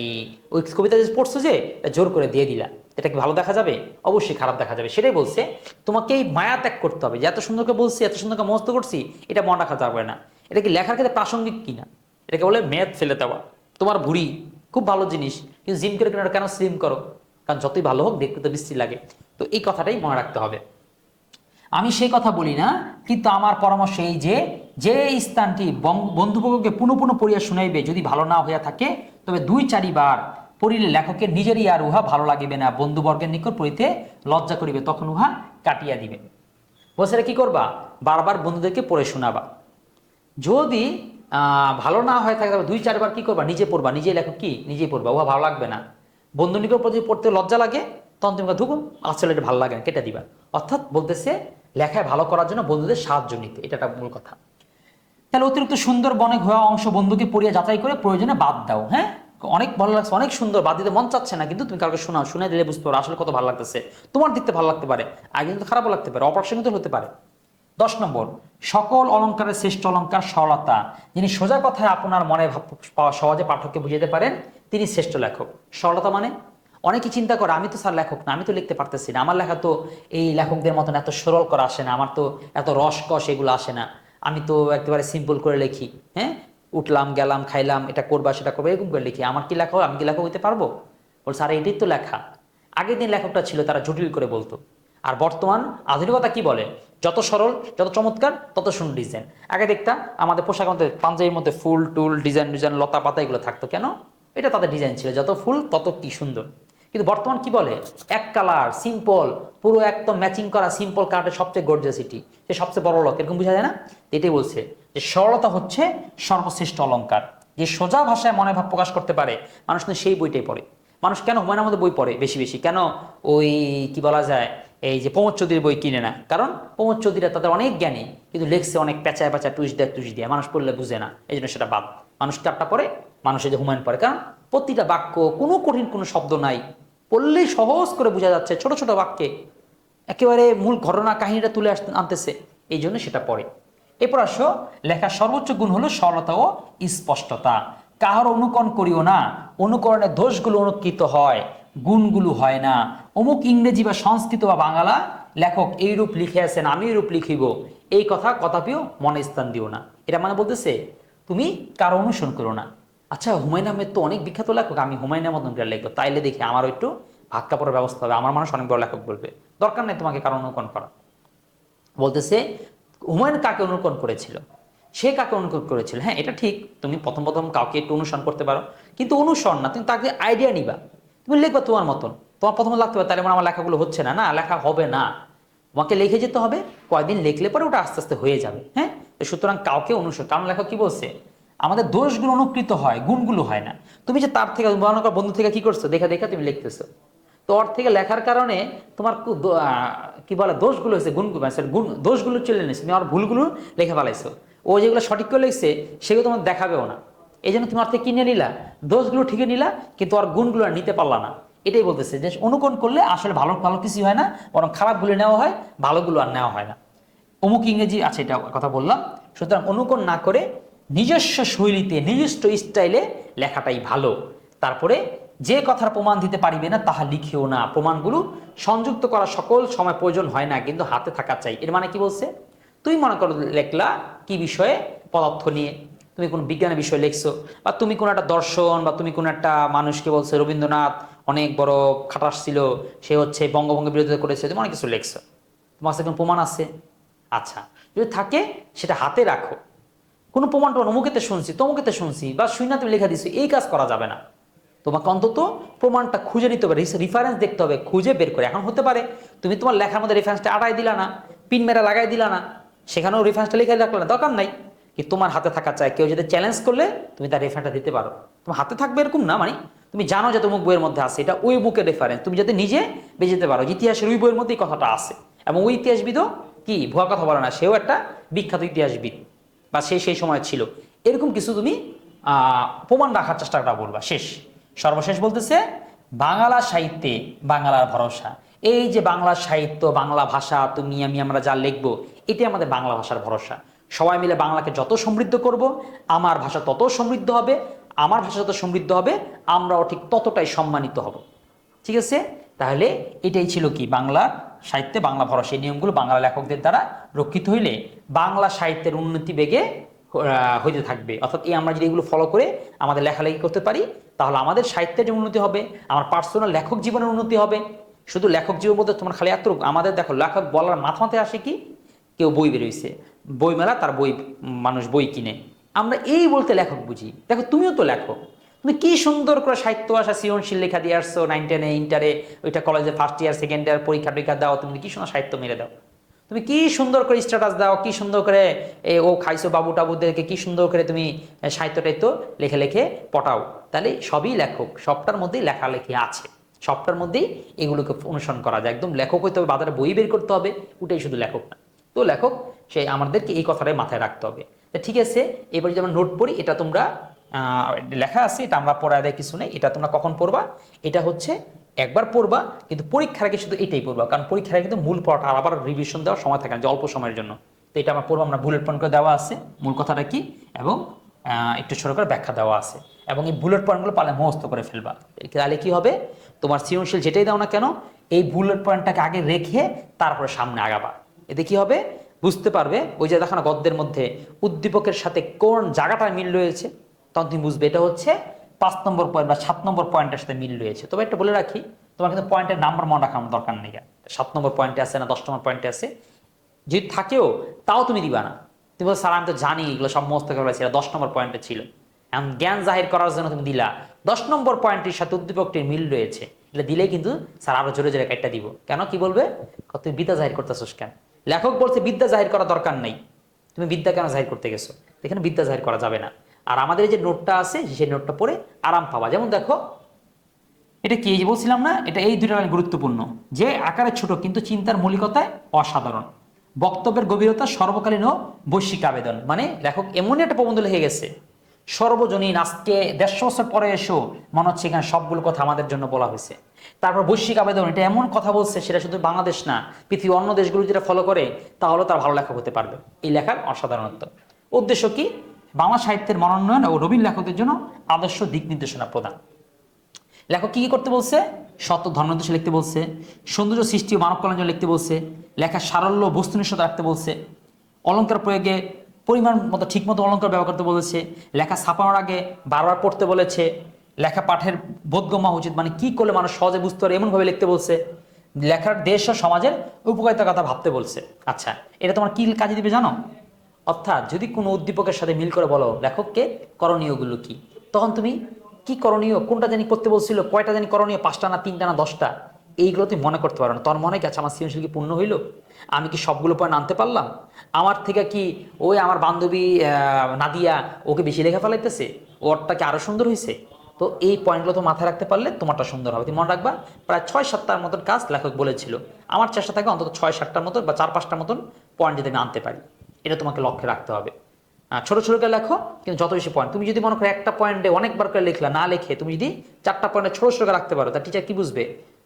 ওই কবিতা যে পড়ছো যে জোর করে দিয়ে দিলা, এটা কি ভালো দেখা যাবে? অবশ্যই খারাপ দেখা যাবে। সেটাই বলছে তোমাকে এই মায়া ত্যাগ করতে হবে, যে এত সুন্দর করে বলছি, এত সুন্দর করে মস্ত করছি, এটা মনে রাখা যাবে না। এটা কি লেখার ক্ষেত্রে প্রাসঙ্গিক কিনা, এটাকে বলে মেদ ফেলে দেওয়া। তোমার ভুঁড়ি খুব ভালো জিনিস, কিন্তু জিম করে কেন স্লিম করো, কারণ যতই ভালো হোক দেখতে তো বিশ্রী লাগে। তো এই কথাটাই মনে রাখতে হবে। আমি সেই কথা বলি না, কিন্তু আমার পরামর্শ এই যে যে স্থানটি বন্ধুবর্গকে পুনঃ পুনঃ পড়িয়া শুনাইবে, যদি ভালো না হইয়া থাকে তবে 2-4 বার পড়িলে লেখকের নিজেরই আর উহা ভালো লাগিবে না, বন্ধুবর্গের নিকট পড়িতে লজ্জা করিবে, তখন উহা কাটিয়া দিবে। বলছে কি করবা, বারবার বন্ধুদেরকে পড়ে শোনাবা। যদি ভালো না হয়ে থাকে তবে 2-4 বার কি করবা, নিজে পড়বা, নিজে লেখক কি নিজেই পড়বা, উহা ভালো লাগবে না, বন্ধু নিকট যদি পড়তে লজ্জা লাগে তখন তুমি ধুকো আসলে এটা ভালো লাগে না, কেটে দিবা। অর্থাৎ বলতেছে লেখায় ভালো করার জন্য বন্ধুদের সাহায্য নিতে, এটা একটা মূল কথা। তাহলে অতিরিক্ত সুন্দর বনে হওয়া অংশ বন্ধুকে পড়িয়া যাচাই করে প্রয়োজনে বাদ দাও। হ্যাঁ, অনেক ভালো লাগছে, অনেক সুন্দর, বাদ দিতে মন চাচ্ছে না, কিন্তু তুমি কাউকে শোনাও, শুনে দিলে বুঝতে পারো আসলে কত ভালো লাগতেছে, তোমার দেখতে ভালো লাগতে পারে, আগে কিন্তু খারাপও লাগতে পারে, অপ্রাসঙ্গিক হতে পারে। 10 নম্বর, সকল অলঙ্কারের শ্রেষ্ঠ অলঙ্কার সরলতা। যিনি সোজা কথায় আপনার মনে ভাব সহজে পাঠককে বুঝাতে পারেন তিনি শ্রেষ্ঠ লেখক। সরলতা মানে অনেকে চিন্তা করে আমি তো স্যার লেখক না, আমি তো লিখতে পারতেছি না, আমার লেখা তো এই লেখকদের মতন এত সরল করা আসে না, আমার তো এত রসকস এগুলো আসে না, আমি তো একেবারে সিম্পল করে লিখি। হ্যাঁ, উঠলাম গেলাম খাইলাম এটা করবা সেটা করবো এরকম করে লিখি, আমার কি লেখা, আমি কি লেখক হইতে পারবো? বলছে আরে এটাই তো লেখা। আগের দিন লেখকটা ছিল তারা জটিল করে বলতো, আর বর্তমান আধুনিকতা কি বলে, যত সরল যত চমৎকার তত সুন্দর ডিজাইন। আগে দেখতাম আমাদের পোশাকের মধ্যে পাঞ্জাবির মধ্যে ফুল টুল ডিজাইন ডিজাইন লতা পাতা এগুলো থাকতো, কেন? এটা তাদের ডিজাইন ছিল, যত ফুল তত কি সুন্দর। কিন্তু বর্তমান কি বলে, এক কালার সিম্পল, পুরো একদম ম্যাচিং করা সিম্পল কার্ডের সবচেয়ে গর্জিয়াসিটি, সে সবচেয়ে বড় লোক, এরকম বোঝা যায় না? এটাই বলছে যে সরলতা হচ্ছে সর্বশ্রেষ্ঠ অলংকার। যে সোজা ভাষায় মনে ভাব প্রকাশ করতে পারে মানুষ কিন্তু সেই বইটাই পড়ে। মানুষ কেন হুমায়ুন আহমেদের বই পড়ে বেশি বেশি, কেন ওই কি বলা যায় এই যে প্রমোদ চৌধুরীর বই কিনে না? কারণ প্রমোদ চৌধুরীরা তাদের অনেক জ্ঞানী, কিন্তু লেখছে অনেক পেঁচায় পেঁচা টুইস্ট দিয়ে, মানুষ পড়লে বুঝে না, এই জন্য সেটা বাদ। মানুষ চারটা পড়ে, মানুষের যে হুমায়ুন পড়ে, কারণ প্রতিটা বাক্য কোনো কঠিন কোনো শব্দ নাই, পড়লেই সহজ করে বোঝা যাচ্ছে, ছোট ছোট বাক্যে একেবারে মূল ঘটনা কাহিনীটা তুলে আনতেছে, এই জন্য সেটা পড়ে। এরপর আসো, লেখার সর্বোচ্চ গুণ হলো সরলতা ও স্পষ্টতা। কাহার অনুকরণ করিও না, অনুকরণের দোষগুলো অনুকৃত হয়, গুণগুলো হয় না। অমুক ইংরেজি বা সংস্কৃত বা বাংলা লেখক এইরূপ লিখে আছেন, আমি এইরূপ লিখিব, এই কথা কথাপিও মনে স্থান দিও না। এটা মানে বলতেছে তুমি কারো অনুসরণ করো না। আচ্ছা হুমায়ুন আহমেদ তো অনেক বিখ্যাত লেখক, আমি হুমায়ুনের মতন করে লিখবো, তাইলে দেখি আমারও একটু ভাত কাপড়ের ব্যবস্থা হবে, আমার মানুষ অনেক বড় লেখক বলবে। দরকার নেই তোমাকে কারো অনুকরণ করা। বলতেছে হুমায়ুন কাকে অনুকরণ করেছিল, সে কাকে অনুকরণ করেছিল। হ্যাঁ এটা ঠিক, তুমি প্রথম প্রথম কাউকে একটু অনুসরণ করতে পারো, কিন্তু অনুসরণ না, তুমি তাকে আইডিয়া নিবা, তুমি লিখবা তোমার মতন, তোমার প্রথমে লাগতে পারে, তাহলে মানে আমার লেখাগুলো হচ্ছে না, না লেখা হবে না, তোমাকে লিখে যেতে হবে, কয়েকদিন লিখলে পরে ওটা আস্তে আস্তে হয়ে যাবে। হ্যাঁ, সুতরাং কাউকে অনুসরণ, কারণ লেখক কি বলছে, আমাদের দোষগুলো অনুকৃত হয়, গুণগুলো হয় না। তুমি যে তার থেকে মনে করো বন্ধু থেকে কি করছো, দেখা দেখা তুমি লিখতেছো, তো ওর থেকে লেখার কারণে তোমার কি বলে দোষগুলো হয়েছে, গুণ দোষগুলো চলে নিয়েছে, তুমি আমার ভুলগুলো লিখে ফেলাইছো, ও যেগুলো সঠিক করে লিখছে সেগুলো তোমার দেখাবেও না, এই জন্য তুমি অর্থে থেকে কিনে নিলা, দোষগুলো ঠিকই নিলা, কিন্তু আর গুণগুলো আর নিতে পারলা না। এটাই বলতেছে যে অনুকরণ করলে আসলে ভালো ভালো কিছু হয় না, বরং খারাপগুলো নেওয়া হয়, ভালোগুলো আর নেওয়া হয় না। অমুক ইংরেজি আছে, এটা কথা বললাম। সুতরাং অনুকরণ না করে নিজস্ব শৈলীতে নিজস্ব স্টাইলে লেখাটাই ভালো। তারপরে যে কথার প্রমাণ দিতে পারিবে না তাহা লিখিও না, প্রমাণগুলো সংযুক্ত করা সকল সময় প্রয়োজন হয় না, কিন্তু হাতে থাকা চাই। এর মানে কি বলছে, তুমি মনে করো লেখলা কি বিষয়ে, পদার্থ নিয়ে, তুমি কোন বিজ্ঞানের বিষয় লিখছো, বা তুমি কোন একটা দর্শন, বা তুমি কোন একটা মানুষকে বলছো রবীন্দ্রনাথ অনেক বড় খাটাস ছিল, সে হচ্ছে বঙ্গভঙ্গের বিরোধিতা করেছে, তুমি অনেক কিছু লিখছো, তোমার কাছে কোনো প্রমাণ আছে? আচ্ছা, যদি থাকে সেটা হাতে রাখো। কোনো প্রমাণ টমান অমুকেতে শুনছি তমুকেতে শুনছি বা শুই না তুমি লেখা দিছো, এই কাজ করা যাবে না। তোমাকে অন্তত প্রমাণটা খুঁজে নিতে হবে, রিফারেন্স দেখতে হবে, খুঁজে বের করে। এখন হতে পারে তুমি তোমার লেখার মধ্যে রেফারেন্সটা আটাই দিলা না, পিন মেরা লাগাই দিলা না, সেখানেও রেফারেন্সটা লিখে রাখলে না, দরকার নাই। কি তোমার হাতে থাকা চাই, কেউ যদি চ্যালেঞ্জ করলে তুমি তার রেফারেন্সটা দিতে পারো, তোমার হাতে থাকবে এরকম না, মানে তুমি জানো যে তোমার বইয়ের মধ্যে আছে, এটা ওই বুকের রেফারেন্স, তুমি যাতে নিজে বেঁচে পারো ইতিহাসের ওই বইয়ের মধ্যে এই কথাটা আছে। এবং ওই ইতিহাসবিদও কি ভুয়া কথা বলে না, সেও একটা বিখ্যাত ইতিহাসবিদ, বা সে সেই সময় ছিল, এরকম কিছু তুমি প্রমাণ রাখার চেষ্টা করা বলবা। শেষ, সর্বশেষ বলতেছে বাংলা সাহিত্যে বাংলার ভরসা। এই যে বাংলা সাহিত্য, বাংলা ভাষা, তুমি আমি আমরা যা লিখবো, এটাই আমাদের বাংলা ভাষার ভরসা। সবাই মিলে বাংলাকে যত সমৃদ্ধ করব, আমার ভাষা তত সমৃদ্ধ হবে, আমার ভাষা যত সমৃদ্ধ হবে, আমরাও ঠিক ততটাই সম্মানিত হব। ঠিক আছে, তাহলে এটাই ছিল কি বাংলা সাহিত্যে বাংলা ভরসা। এই নিয়মগুলো বাংলা লেখকদের দ্বারা রক্ষিত হইলে বাংলা সাহিত্যের উন্নতি বেগে হইতে থাকবে। অর্থাৎ এই আমরা যদি এগুলো ফলো করে আমাদের লেখালেখি করতে পারি, তাহলে আমাদের সাহিত্যের যে উন্নতি হবে, আমার পার্সোনাল লেখক জীবনের উন্নতি হবে। শুধু লেখক জীবন বলতে তোমার খালি এত, আমাদের দেখো লেখক বলার মাথা মাথায় আসে কি, কেউ বই বেরোইছে, বই মেলা, তার বই মানুষ বই কিনে, আমরা এই বলতে লেখক বুঝি। দেখো তুমিও তো লেখক, তুমি কি সুন্দর করে সাহিত্য ভাষা সৃজনশীল লেখা দিয়ে আসছো, 9-10-এ ইন্টারে, ওইটা কলেজে ফার্স্ট ইয়ার সেকেন্ড ইয়ার পরীক্ষা টরীক্ষা দাও, তুমি কি সুন্দর সাহিত্য মেরে দাও, তুমি কি সুন্দর করে স্ট্যাটাস দাও, কি সুন্দর করে ও খাইছো বাবু টাবুদেরকে কি সুন্দর করে তুমি সাহিত্য টাইত্য লেখে লেখে পটাও। তাহলে সবই লেখক, সবটার মধ্যেই লেখালেখি আছে, সবটার মধ্যেই এগুলোকে অনুসরণ করা যায়। একদম লেখক হইতে হবে, বাজারে বই বের করতে হবে, ওটাই শুধু লেখক না। তো লেখক সেই আমাদেরকে এই কথাটাই মাথায় রাখতে হবে। ঠিক আছে, এবার যদি আমরা নোট পড়ি, এটা তোমরা লেখা আছে, এটা আমরা পড়া দেয় কিছু নেই, এটা তোমরা কখন পড়বা, এটা হচ্ছে একবার পড়বা, কিন্তু পরীক্ষার আগে শুধু এটাই পড়বা, কারণ পরীক্ষার আগে কিন্তু মূল পড়াটা আবার রিভিশন দেওয়ার সময় থাকে না, যে অল্প সময়ের জন্য। তো এটা আমার পড়বো, আমরা বুলেট পয়েন্ট করে দেওয়া আছে মূল কথাটা কি, এবং একটু ছোট করে ব্যাখ্যা দেওয়া আছে, এবং এই বুলেট পয়েন্টগুলো পারলে মুখস্থ করে ফেলবা। তাহলে কি হবে, তোমার সৃজনশীল যেটাই দাও না কেন এই বুলেট পয়েন্টটাকে আগে রেখে তারপরে সামনে আগাবা। এতে কি হবে, বুঝতে পারবে ওই যে দেখো না গদ্যের মধ্যে উদ্দীপকের সাথে কোন জায়গাটায় মিল রয়েছে, তখন তুমি বুঝবে এটা হচ্ছে 5 নম্বর পয়েন্ট বা 7 নম্বর পয়েন্টের সাথে মিল রয়েছে। তবে একটা বলে রাখি, তোমার কিন্তু পয়েন্টের নাম্বার মনে রাখার দরকার নেই, 7 নম্বর পয়েন্টে আছে না 10 নম্বর পয়েন্টে আছে, যদি থাকেও তাও তুমি দিবা না। তুমি বলো স্যার আমি তো জানি এগুলো সব মস্ত করে 10 নম্বর পয়েন্টে ছিল, এখন জ্ঞান জাহির করার জন্য তুমি দিলা 10 নম্বর পয়েন্টের সাথে উদ্দীপকটির মিল রয়েছে, এটা দিলেই কিন্তু স্যার আরো জোরে জোরে কাটটা দিব। কেন, কি বলবে, তুমি বিদ্যা জাহির করতেছোস কেন, লেখক বলছে বিদ্যা জাহির করা দরকার নেই, তুমি বিদ্যা কেন জাহির করতে গেছো, এখানে বিদ্যা জাহির করা যাবে না। আর আমাদের এই যে নোটটা আছে সেই নোটটা পড়ে আরাম পাবা। যেমন দেখো এটা কি, যে বলছিলাম না, এটা এই দুইটা লাইন গুরুত্বপূর্ণ, যে আকারে ছোট কিন্তু চিন্তার মৌলিকতায় অসাধারণ, বক্তব্যের গভীরতা সর্বকালীন ও বৈশ্বিক আবেদন। মানে লেখক এমনই একটা প্রবন্ধ লিখে গেছে সর্বজনীন, আজকে 150 বছর পরে এসো মনে হচ্ছে এখানে সবগুলো কথা আমাদের জন্য বলা হয়েছে। তারপর বৈশ্বিক আবেদন, এটা এমন কথা বলছে সেটা শুধু বাংলাদেশ না, পৃথিবীর অন্য দেশগুলো যেটা ফলো করে তাহলে তার ভালো লেখক হতে পারবে। এই লেখার অসাধারণত্ব। উদ্দেশ্য কি, বাংলা সাহিত্যের মনোন্নয়ন ও নবীন লেখকদের জন্য আদর্শ দিক নির্দেশনা প্রদান। লেখক কি কি করতে বলছে, সত্য ধর্মোদ্দেশ্যে লিখতে বলছে, সৌন্দর্য সৃষ্টি ও মানব কল্যাণ জন্য লিখতে বলছে, লেখার সারল্য বস্তুনিষ্ঠতা রাখতে বলছে, অলঙ্কার প্রয়োগে পরিমাণ মতো ঠিক মতো অলঙ্কার ব্যবহার করতে বলেছে, লেখা ছাপানোর আগে বারবার পড়তে বলেছে, লেখা পাঠের বোধগম্য উচিত, মানে কি করলে মানুষ সহজে বুঝতে পারে এমনভাবে লিখতে বলছে, লেখার দেশ ও সমাজের উপকারিতার কথা ভাবতে বলছে। আচ্ছা, এটা তোমার কি কাজে দিবে জানো, অর্থাৎ যদি কোনো উদ্দীপকের সাথে মিল করে বলো লেখককে করণীয়গুলো কি, তখন তুমি কি করণীয়, কোনটা জানি করতে বলছিল, কয়টা জানি করণীয়, 5টা না 3টা না 10টা, এইগুলো তুমি মনে করতে পারো না। তোর মনে গেছে আমার সৃজনশীল কি পূর্ণ হইলো, আমি কি সবগুলো পয়েন্ট আনতে পারলাম, আমার থেকে কি ওই আমার বান্ধবী নাদিয়া ওকে বেশি লেখা ফেলাইতেছে, ওরটা কি আরো সুন্দর হয়েছে। তো এই পয়েন্টগুলো তো মাথায় রাখতে পারলে তোমারটা সুন্দর হবে। তুমি মনে রাখবা প্রায় 6-7টার মতন কাজ লেখক বলেছিল, আমার চেষ্টা থাকে অন্তত 6-7টার মতন বা 4-5টার মতন পয়েন্ট যদি আমি আনতে পারি, এটা তোমাকে লক্ষ্যে রাখতে হবে। ছোট ছোট করে লেখো, কিন্তু যত বেশি পয়েন্ট, তুমি যদি মনে করো একটা পয়েন্টে অনেকবার করে লিখলা, না লিখে তুমি যদি 4টা পয়েন্টে ছোট ছোট করে রাখতে পারো, তা টিচার কি বুঝবে,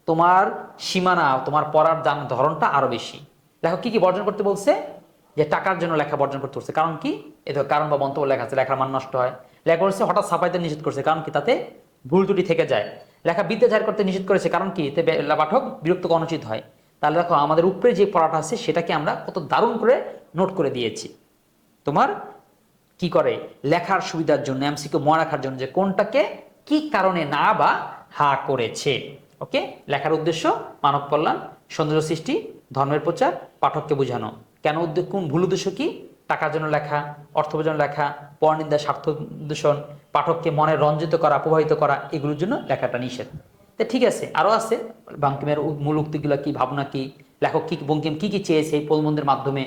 তোমার সীমানা, তোমার পড়ার ধরনটা আরো বেশি। লেখক কি কি বর্জন করতে বলছে, যে টাকার জন্য লেখা বর্জন করতে বলছে, কারণ কি, এতে কারণ বা মন্তব্য লেখা আছে, লেখার মান নষ্ট হয়। লেখা বলছে হঠাৎ ছাপাইতে নিষেধ করছে, কারণ কি, তাতে ভুল ত্রুটি থেকে যায়। লেখা বিদ্যা জাহির করতে নিষেধ করেছে, কারণ কি, এতে পাঠক বিরক্ত অনুচিত হয়। তাহলে দেখো আমাদের উপরে যে পড়াটা আছে সেটাকে আমরা কত দারুণ করে নোট করে দিয়েছি। তোমার কি করে, লেখার সুবিধার জন্য এমসিকিউ মনে রাখার জন্য, যে কোনটাকে কি কারণে না বা হা করেছে। ওকে, লেখার উদ্দেশ্য মানব কল্যাণ, সৌন্দর্য সৃষ্টি, ধর্মের প্রচার, পাঠককে বোঝানো। কেন কোন ভুল উদ্দেশ্য কি, টাকার জন্য লেখা, অর্থ জন্য লেখা, পরনিন্দা, স্বার্থ দূষণ, পাঠককে মনে রঞ্জিত করা, প্রভাবিত করা, এগুলোর জন্য লেখাটা নিষেধ। তো ঠিক আছে, আরো আছে বঙ্কিমের মূল উক্তিগুলো কি, ভাবনা কি, লেখক কি, বঙ্কিম কি কি চেয়েছে এই প্রবন্ধের মাধ্যমে,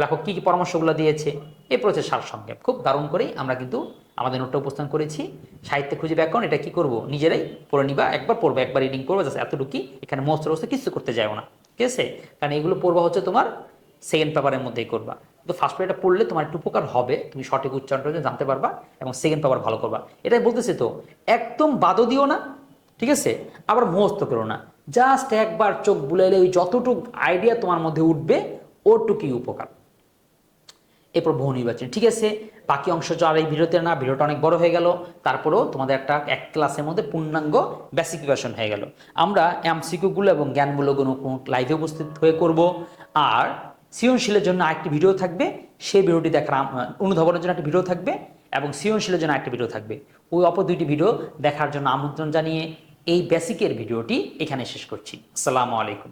লেখক কি কি পরামর্শগুলো দিয়েছে, এই প্রচের সারসংক্ষেপ খুব দারুণ করেই আমরা কিন্তু আমাদের নোটটা উপস্থান করেছি। সাহিত্যে খুঁজে ব্যাকরণ, এটা কি করব, নিজেরাই পড়ে নিবা, একবার পড়বে, একবার রিডিং করবে, জাস্ট এতটুকুই, এখানে মোস্ট রোস্ট কিছু করতে যাও না, ঠিক আছে। কারণ এগুলো পড়বা হচ্ছে তোমার সেকেন্ড পেপারের মধ্যেই করবা, তো ফার্স্ট পেপারটা পড়লে তোমার একটু উপকার হবে, তুমি সঠিক উচ্চারণটা জানতে পারবা এবং সেকেন্ড পেপার ভালো করবা। এটাই বলতেছে, তো একদম বাদও দিও না, ঠিক আছে, আবার মুখস্থ করো না, জাস্ট একবার চোখ বুলাইলে ওই যতটুকু আইডিয়া তোমার মধ্যে উঠবে ওটুকুই উপকার। এরপর বহু নির্বাচন, ঠিক আছে। বাকি অংশ আর এই ভিডিওতে না, ভিডিওটা অনেক বড় হয়ে গেল, তারপরেও তোমাদের একটা এক ক্লাসের মধ্যে পূর্ণাঙ্গ বেসিক প্রিপারেশন হয়ে গেল। আমরা এমসিকিউগুলো এবং জ্ঞানমূলকগুলো লাইভে উপস্থিত হয়ে করব। আর সৃজনশীলের জন্য আরেকটি ভিডিও থাকবে, সেই ভিডিওটি দেখার অনুধাবনের জন্য একটা ভিডিও থাকবে, এবং সৃজনশীলের জন্য একটা ভিডিও থাকবে। ওই অপর দুইটি ভিডিও দেখার জন্য আমন্ত্রণ জানিয়ে এই বেসিকের ভিডিওটি এখানে শেষ করছি। আসসালামু আলাইকুম।